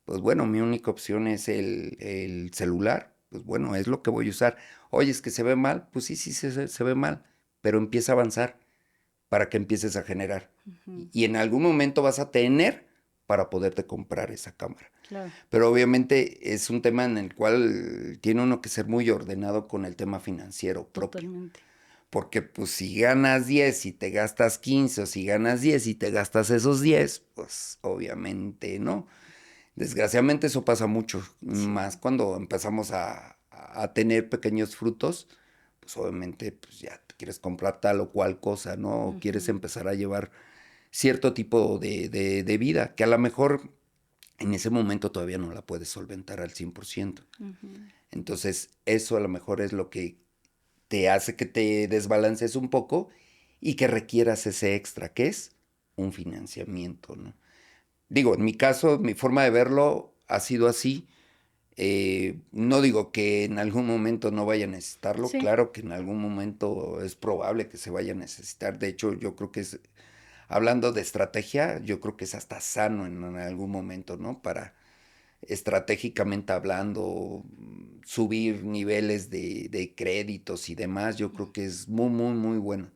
S1: pues bueno, mi única opción es el celular. Pues bueno, es lo que voy a usar. Oye, es que se ve mal. Pues sí, sí, se ve mal. Pero empieza a avanzar para que empieces a generar.
S2: Ujú.
S1: Y en algún momento vas a tener para poderte comprar esa cámara.
S2: Claro,
S1: Pero obviamente es un tema en el cual tiene uno que ser muy ordenado con el tema financiero propio.
S2: totalmente.
S1: Porque pues si ganas 10 y te gastas 15 o si ganas 10 y te gastas esos 10 pues obviamente no. Desgraciadamente eso pasa mucho,
S2: Sí.
S1: más cuando empezamos a tener pequeños frutos, pues obviamente pues ya te quieres comprar tal o cual cosa, ¿no? O quieres
S2: Ujú,
S1: empezar a llevar cierto tipo de vida, que a lo mejor en ese momento todavía no la puedes solventar al 100%.
S2: ujú.
S1: Entonces eso a lo mejor es lo que te hace que te desbalances un poco y que requieras ese extra, que es un financiamiento, ¿no? Digo, en mi caso, mi forma de verlo ha sido así. No digo que en algún momento no vaya a necesitarlo,
S2: Sí,
S1: claro que en algún momento es probable que se vaya a necesitar. De hecho, yo creo que es, hablando de estrategia, yo creo que es hasta sano en algún momento, ¿no? Para estratégicamente hablando, subir niveles de créditos y demás, yo creo que es muy, muy, muy bueno.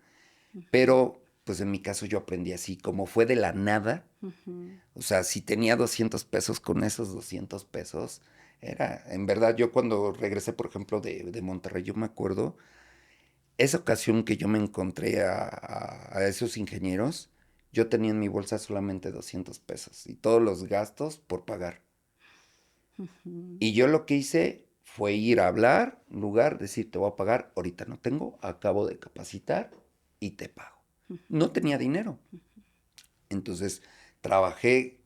S2: ujú,
S1: Pero, pues en mi caso yo aprendí así, como fue de la nada,
S2: ujú.
S1: o sea, si tenía 200 pesos, con esos 200 pesos, era, en verdad, yo cuando regresé, por ejemplo, de Monterrey, yo me acuerdo, esa ocasión que yo me encontré a esos ingenieros, yo tenía en mi bolsa solamente 200 pesos y todos los gastos por pagar.
S2: Ujú,
S1: Y yo lo que hice fue ir a hablar, en lugar, decir, te voy a pagar, ahorita no tengo, acabo de capacitar y te pago. No
S2: ujú.
S1: tenía dinero. Entonces, trabajé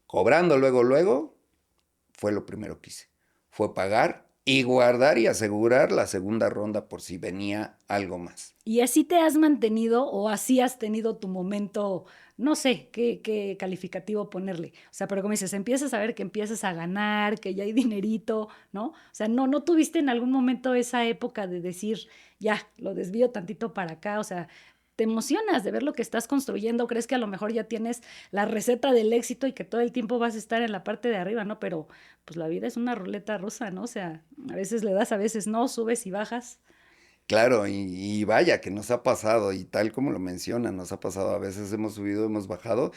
S1: cobrando luego, luego, fue lo primero que hice. Fue pagar Y guardar y asegurar la segunda ronda por si venía algo más.
S2: ¿Y así te has mantenido o así has tenido tu momento, no sé qué calificativo ponerle? O sea, pero como dices, empiezas a ver que empiezas a ganar, que ya hay dinerito, ¿no? O sea, no tuviste en algún momento esa época de decir, ya, lo desvío tantito para acá, o sea, te emocionas de ver lo que estás construyendo, crees que a lo mejor ya tienes la receta del éxito y que todo el tiempo vas a estar en la parte de arriba, ¿no? Pero pues la vida es una ruleta rusa, ¿no? O sea, a veces le das, a veces no, subes y bajas.
S1: Claro, y vaya que nos ha pasado, y tal como lo mencionan, nos ha pasado, a veces hemos subido, hemos bajado,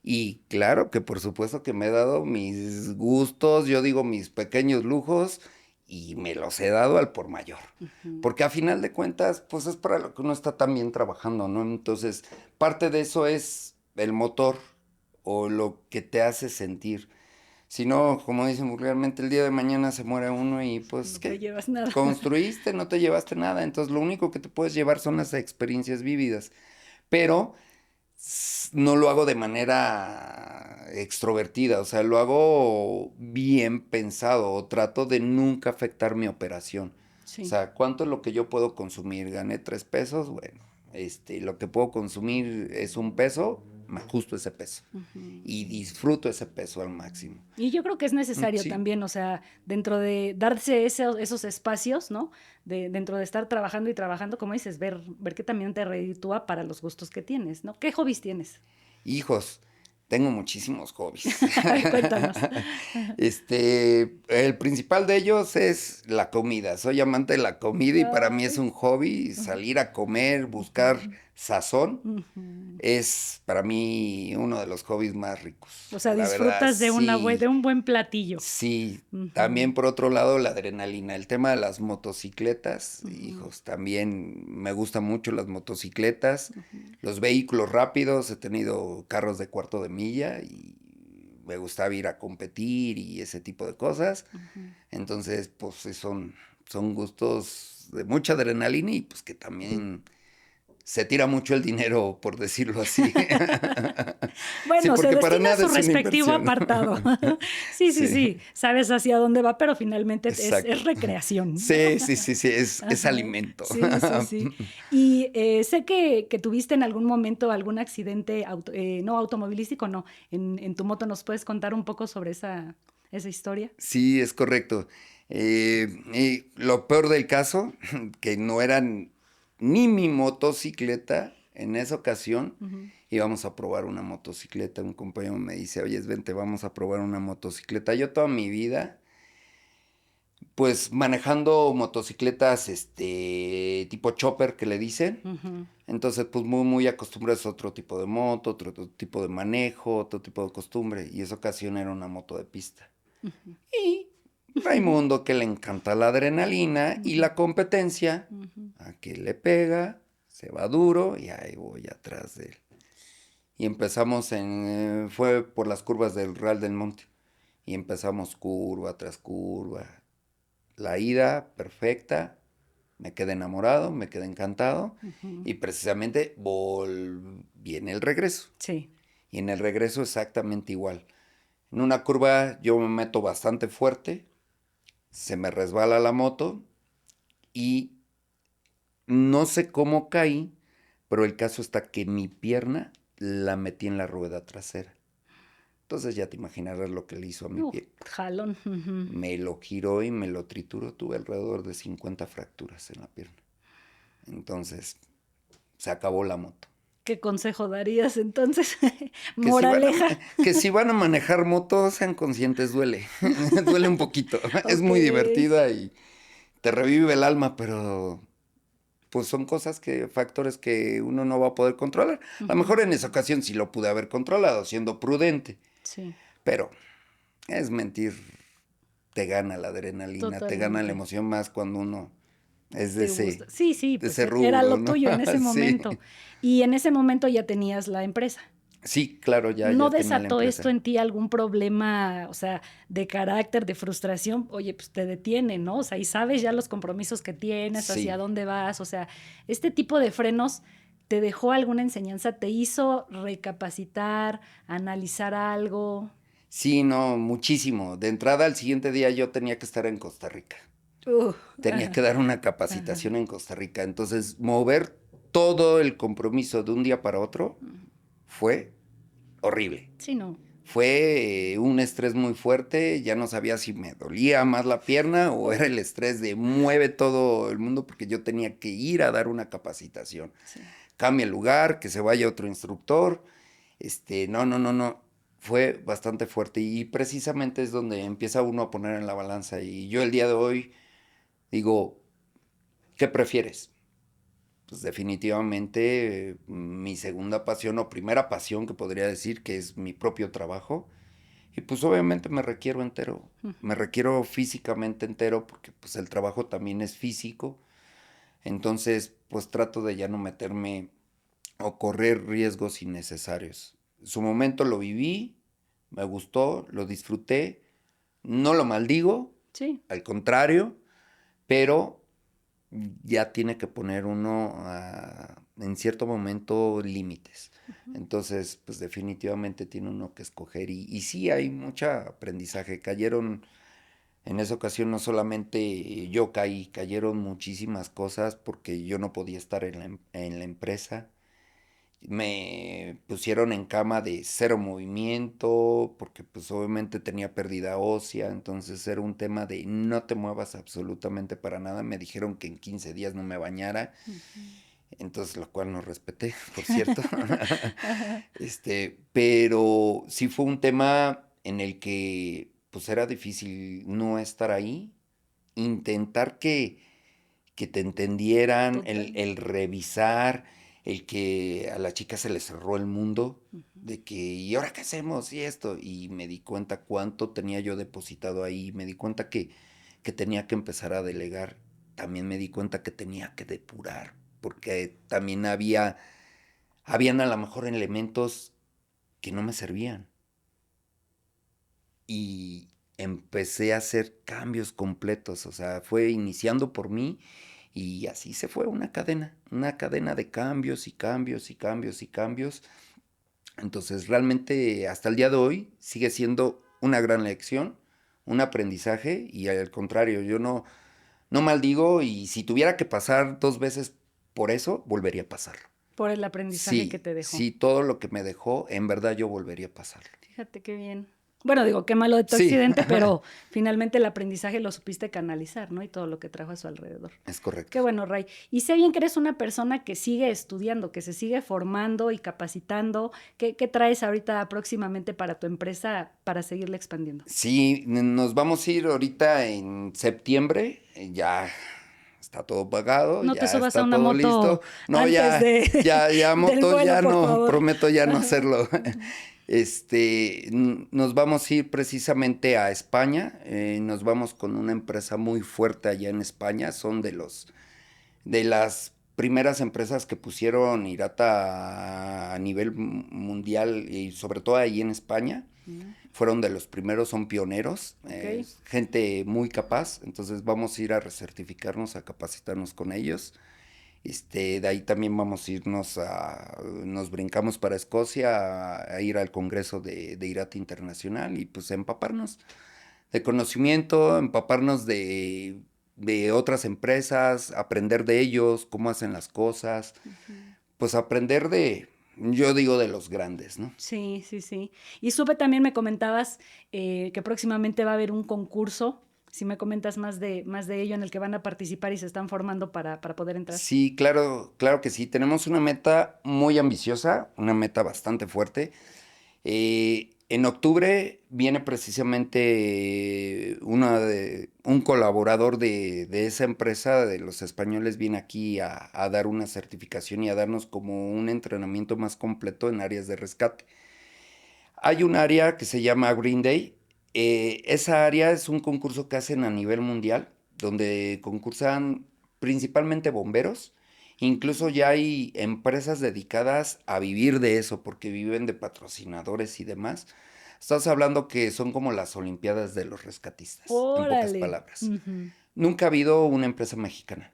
S1: y claro que por supuesto que me he dado mis gustos, yo digo mis pequeños lujos, y me los he dado al por mayor.
S2: Ujú.
S1: Porque a final de cuentas, pues es para lo que uno está también trabajando, ¿no? Entonces, parte de eso es el motor o lo que te hace sentir. Si no, como dicen vulgarmente, el día de mañana se muere uno y pues,
S2: No te
S1: ¿qué?
S2: llevas nada.
S1: Construiste, no te llevaste nada. Entonces, lo único que te puedes llevar son las experiencias vividas. Pero no lo hago de manera extrovertida, o sea, lo hago bien pensado o trato de nunca afectar mi operación. O
S2: Sí.
S1: sea, ¿cuánto es lo que yo puedo consumir? Gané 3 pesos, bueno, lo que puedo consumir es 1 peso, me ajusto ese peso
S2: Ujú.
S1: y disfruto ese peso al máximo.
S2: Y yo creo que es necesario
S1: Sí,
S2: también, o sea, dentro de darse esos espacios, ¿no? Dentro de estar trabajando y trabajando, como dices, ver que también te reditúa para los gustos que tienes, ¿no? ¿Qué hobbies tienes?
S1: hijos, tengo muchísimos hobbies.
S2: A ver, cuéntanos.
S1: El principal de ellos es la comida. Soy amante de la comida y para mí es
S2: Ay,
S1: un hobby salir a comer, buscar
S2: ujú,
S1: sazón.
S2: ujú.
S1: Es para mí uno de los hobbies más ricos.
S2: O sea,
S1: La verdad,
S2: disfrutas de de
S1: sí,
S2: un buen platillo.
S1: sí.
S2: Ujú,
S1: También por otro lado, la adrenalina. El tema de las motocicletas,
S2: ujú,
S1: hijos, también me gustan mucho las motocicletas.
S2: ujú.
S1: Los vehículos rápidos, he tenido carros de cuarto de milla y me gustaba ir a competir y ese tipo de cosas.
S2: Ujú.
S1: Entonces, pues sí, son gustos de mucha adrenalina y pues que también se tira mucho el dinero, por decirlo así. Sí,
S2: Bueno, se
S1: porque para
S2: destina a
S1: nada
S2: su
S1: es una
S2: respectivo
S1: inversión.
S2: apartado. Sí, sí,
S1: Sí,
S2: sí. Sabes hacia dónde va, pero finalmente es
S1: exacto.
S2: recreación, ¿no?
S1: Sí, sí, sí, sí, es
S2: Ajá.
S1: alimento.
S2: Sí, sí, sí. Y sé que tuviste en algún momento algún accidente, no automovilístico, no. En tu moto, ¿nos puedes contar un poco sobre esa historia?
S1: Sí, es correcto. Y lo peor del caso, que no eran ni mi motocicleta en esa ocasión,
S2: Ujú,
S1: íbamos a probar una motocicleta. Un compañero me dice, oye, vente, vamos a probar una motocicleta. Yo toda mi vida, pues manejando motocicletas, tipo chopper que le dicen.
S2: ujú,
S1: Entonces, pues muy, muy acostumbrados a otro tipo de moto, otro tipo de manejo, otro tipo de costumbre. Y esa ocasión era una moto de pista.
S2: ujú,
S1: Y Raimundo, que le encanta la adrenalina y
S2: ujú,
S1: la competencia,
S2: ujú,
S1: a que le pega, se va duro y ahí voy atrás de él. Y empezamos fue por las curvas del Real del Monte. Y empezamos curva tras curva. La ida perfecta, me quedé enamorado, me quedé encantado.
S2: ujú.
S1: Y precisamente viene el regreso.
S2: Sí.
S1: Y en el regreso exactamente igual. En una curva yo me meto bastante fuerte, se me resbala la moto y no sé cómo caí, pero el caso está que mi pierna la metí en la rueda trasera. Entonces ya te imaginarás lo que le hizo a mi pie.
S2: Jalón. Ujú.
S1: Me lo giró y me lo trituró. Tuve alrededor de 50 fracturas en la pierna. Entonces se acabó la moto.
S2: ¿Qué consejo darías entonces?
S1: Que si van a,
S2: Moraleja.
S1: que si van a manejar motos, sean conscientes, duele. Duele un poquito. Es
S2: Ok.
S1: muy divertida y te revive el alma, pero pues son cosas factores que uno no va a poder controlar. A lo
S2: Ujú.
S1: mejor en esa ocasión sí lo pude haber controlado, siendo prudente,
S2: Sí,
S1: pero es mentir, te gana la adrenalina, te gana la
S2: totalmente.
S1: emoción más cuando uno es
S2: Te gusta. Sí, sí,
S1: de
S2: pues
S1: ese
S2: era
S1: rubro,
S2: lo
S1: ¿no?
S2: tuyo en ese
S1: Sí,
S2: momento. Y en ese momento ya tenías la empresa.
S1: sí, claro, ya,
S2: ¿No
S1: ya tenía la
S2: desató esto
S1: empresa.
S2: en ti algún problema, o sea, de carácter, de frustración? Oye, pues te detiene, ¿no? O sea, y sabes ya los compromisos que tienes, hacia
S1: Sí,
S2: dónde vas. O sea, este tipo de frenos te dejó alguna enseñanza, te hizo recapacitar, analizar algo.
S1: sí, no, muchísimo. De entrada, al siguiente día yo tenía que estar en Costa Rica. Tenía que dar una capacitación en Costa Rica. Entonces, mover todo el compromiso de un día para otro fue horrible.
S2: Sí, no.
S1: Fue un estrés muy fuerte, ya no sabía si me dolía más la pierna o era el estrés de mueve todo el mundo porque yo tenía que ir a dar una capacitación.
S2: Sí.
S1: Cambia el lugar, que se vaya otro instructor. No. Fue bastante fuerte y precisamente es donde empieza uno a poner en la balanza. Y yo el día de hoy digo, ¿qué prefieres? Pues definitivamente mi segunda pasión o primera pasión que podría decir que es mi propio trabajo. Y pues obviamente me requiero entero, me requiero físicamente entero porque pues el trabajo también es físico. Entonces pues trato de ya no meterme o correr riesgos innecesarios. En su momento lo viví, me gustó, lo disfruté, no lo maldigo,
S2: Sí.
S1: al contrario, pero ya tiene que poner uno en cierto momento límites. Entonces, pues definitivamente tiene uno que escoger y sí hay mucho aprendizaje. Cayeron, en esa ocasión no solamente yo caí, cayeron muchísimas cosas porque yo no podía estar en la empresa. Me pusieron en cama de cero movimiento, porque pues obviamente tenía pérdida ósea, entonces era un tema de no te muevas absolutamente para nada. Me dijeron que en 15 días no me bañara, entonces lo cual no respeté, por cierto. Pero sí fue un tema en el que pues era difícil no estar ahí, intentar que te entendieran, el revisar, el que a la chica se le cerró el mundo, de que, ¿y ahora qué hacemos? Y esto, y me di cuenta cuánto tenía yo depositado ahí, me di cuenta que tenía que empezar a delegar, también me di cuenta que tenía que depurar, porque también habían a lo mejor elementos que no me servían. Y empecé a hacer cambios completos, o sea, fue iniciando por mí y así se fue una cadena de cambios y cambios y cambios y cambios. Entonces, realmente hasta el día de hoy sigue siendo una gran lección, un aprendizaje y al contrario, yo no maldigo y si tuviera que pasar 2 veces por eso, volvería a pasar.
S2: Por el aprendizaje que
S1: Sí,
S2: te dejó.
S1: sí, todo lo que me dejó, en verdad yo volvería a pasar.
S2: Fíjate qué bien. Bueno, digo, qué malo de tu
S1: Sí,
S2: accidente, pero finalmente el aprendizaje lo supiste canalizar, ¿no? Y todo lo que trajo a su alrededor.
S1: es correcto.
S2: Qué bueno, Ray. Y sé bien que eres una persona que sigue estudiando, que se sigue formando y capacitando. ¿Qué traes ahorita próximamente para tu empresa para seguirla expandiendo?
S1: Sí, nos vamos a ir ahorita en septiembre, ya está todo pagado,
S2: No te
S1: ya
S2: subas a
S1: está
S2: una
S1: todo
S2: moto
S1: listo. No,
S2: antes
S1: ya
S2: del
S1: motos
S2: vuelo,
S1: ya
S2: por
S1: no,
S2: favor.
S1: prometo ya no hacerlo. Nos vamos a ir precisamente a España, nos vamos con una empresa muy fuerte allá en España, son de las primeras empresas que pusieron Irata a nivel mundial y sobre todo ahí en España. Fueron de los primeros, son pioneros,
S2: Ok.
S1: gente muy capaz, entonces vamos a ir a recertificarnos, a capacitarnos con ellos. De ahí también vamos a irnos nos brincamos para Escocia a ir al Congreso de Irata Internacional y pues empaparnos de conocimiento, empaparnos de otras empresas, aprender de ellos, cómo hacen las cosas, pues aprender yo digo de los grandes, ¿no?
S2: Sí, sí, sí. Y supe también, me comentabas que próximamente va a haber un concurso. Si me comentas más de ello, en el que van a participar y se están formando para poder entrar.
S1: Sí, claro, claro que sí. Tenemos una meta muy ambiciosa, una meta bastante fuerte. En octubre viene precisamente un colaborador de esa empresa, de los españoles, viene aquí a dar una certificación y a darnos como un entrenamiento más completo en áreas de rescate. Hay un área que se llama Green Day. Esa área es un concurso que hacen a nivel mundial, donde concursan principalmente bomberos. Incluso ya hay empresas dedicadas a vivir de eso, porque viven de patrocinadores y demás. Estás hablando que son como las Olimpiadas de los rescatistas, en pocas
S2: Órale.
S1: palabras. Nunca ha habido una empresa mexicana.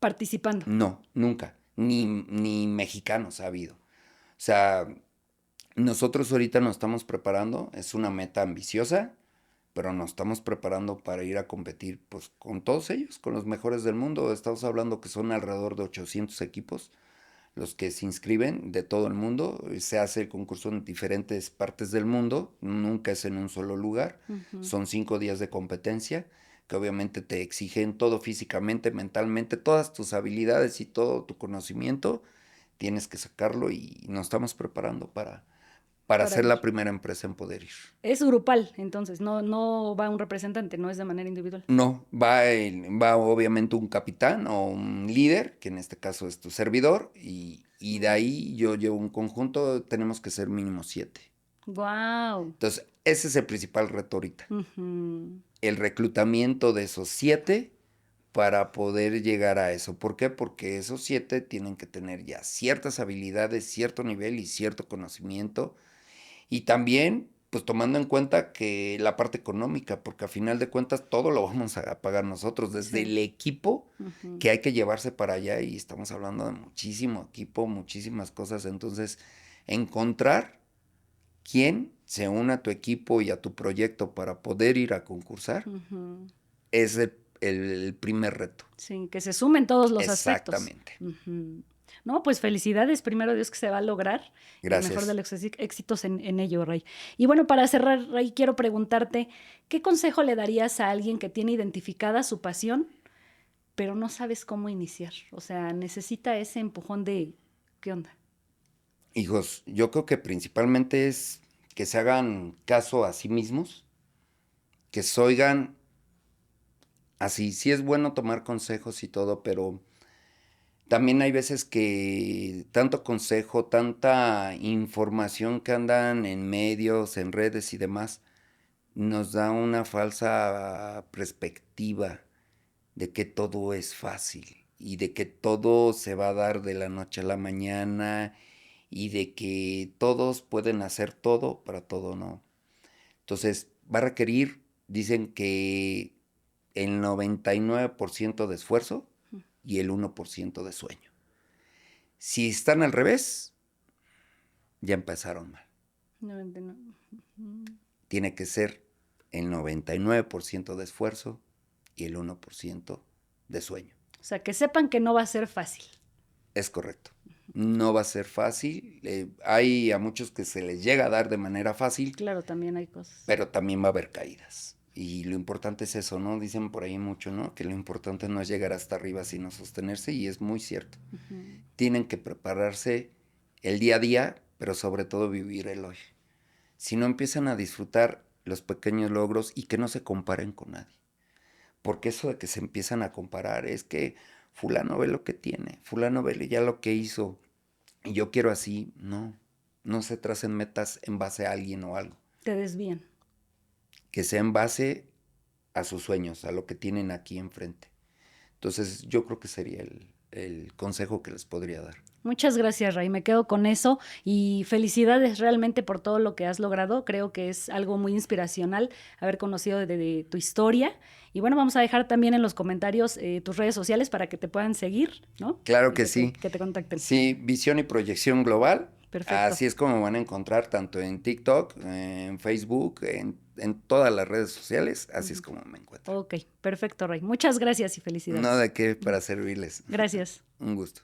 S2: Participando.
S1: No, nunca. Ni mexicanos ha habido. O sea, nosotros ahorita nos estamos preparando, es una meta ambiciosa, pero nos estamos preparando para ir a competir pues con todos ellos, con los mejores del mundo. Estamos hablando que son alrededor de 800 equipos los que se inscriben de todo el mundo. Se hace el concurso en diferentes partes del mundo, nunca es en un solo lugar. Son 5 días de competencia que obviamente te exigen todo físicamente, mentalmente, todas tus habilidades y todo tu conocimiento, tienes que sacarlo y nos estamos preparando para ser
S2: ir.
S1: la primera empresa en poder ir.
S2: Es grupal, entonces, no va un representante, no es de manera individual.
S1: No, va obviamente un capitán o un líder, que en este caso es tu servidor, y de ahí yo llevo un conjunto, tenemos que ser mínimo 7.
S2: Wow.
S1: Entonces, ese es el principal reto ahorita. El reclutamiento de esos 7 para poder llegar a eso. ¿Por qué? Porque esos 7 tienen que tener ya ciertas habilidades, cierto nivel y cierto conocimiento. Y también, pues tomando en cuenta que la parte económica, porque a final de cuentas todo lo vamos a pagar nosotros, desde el equipo que hay que llevarse para allá, y estamos hablando de muchísimo equipo, muchísimas cosas. Entonces, encontrar quién se une a tu equipo y a tu proyecto para poder ir a concursar es el primer reto.
S2: Sí, que se sumen todos los aspectos.
S1: Exactamente.
S2: No, pues felicidades, primero Dios, que se va a lograr.
S1: Gracias.
S2: El mejor de los éxitos en ello, Ray. Y bueno, para cerrar, Ray, quiero preguntarte, ¿qué consejo le darías a alguien que tiene identificada su pasión, pero no sabes cómo iniciar? O sea, necesita ese empujón de, ¿qué onda?
S1: Hijos, yo creo que principalmente es que se hagan caso a sí mismos, que se oigan así. Sí es bueno tomar consejos y todo, pero también hay veces que tanto consejo, tanta información que andan en medios, en redes y demás, nos da una falsa perspectiva de que todo es fácil y de que todo se va a dar de la noche a la mañana y de que todos pueden hacer todo, para todo no. Entonces va a requerir, dicen que el 99% de esfuerzo y el 1% de sueño. Si están al revés, ya empezaron mal.
S2: 99.
S1: Tiene que ser el 99% de esfuerzo y el 1% de sueño.
S2: O sea, que sepan que no va a ser fácil.
S1: Es correcto. No va a ser fácil. Hay a muchos que se les llega a dar de manera fácil.
S2: Claro, también hay cosas.
S1: Pero también va a haber caídas. Y lo importante es eso, ¿no? Dicen por ahí mucho, ¿no? Que lo importante no es llegar hasta arriba, sino sostenerse, y es muy cierto. Tienen que prepararse el día a día, pero sobre todo vivir el hoy. Si no, empiezan a disfrutar los pequeños logros y que no se comparen con nadie. Porque eso de que se empiezan a comparar es que fulano ve lo que tiene, fulano ve ya lo que hizo, y yo quiero así. No se tracen metas en base a alguien o algo.
S2: Te desvían.
S1: Que sea en base a sus sueños, a lo que tienen aquí enfrente. Entonces, yo creo que sería el consejo que les podría dar.
S2: Muchas gracias, Ray. Me quedo con eso y felicidades realmente por todo lo que has logrado. Creo que es algo muy inspiracional haber conocido de tu historia. Y bueno, vamos a dejar también en los comentarios tus redes sociales para que te puedan seguir, ¿no?
S1: Claro que sí.
S2: Que te contacten.
S1: Sí, Visión y Proyección Global.
S2: Perfecto.
S1: Así es como van a encontrar tanto en TikTok, en Facebook, en todas las redes sociales. Así es como me encuentro.
S2: Ok, perfecto, Ray. Muchas gracias y felicidades.
S1: No de qué, para servirles.
S2: Gracias.
S1: Un gusto.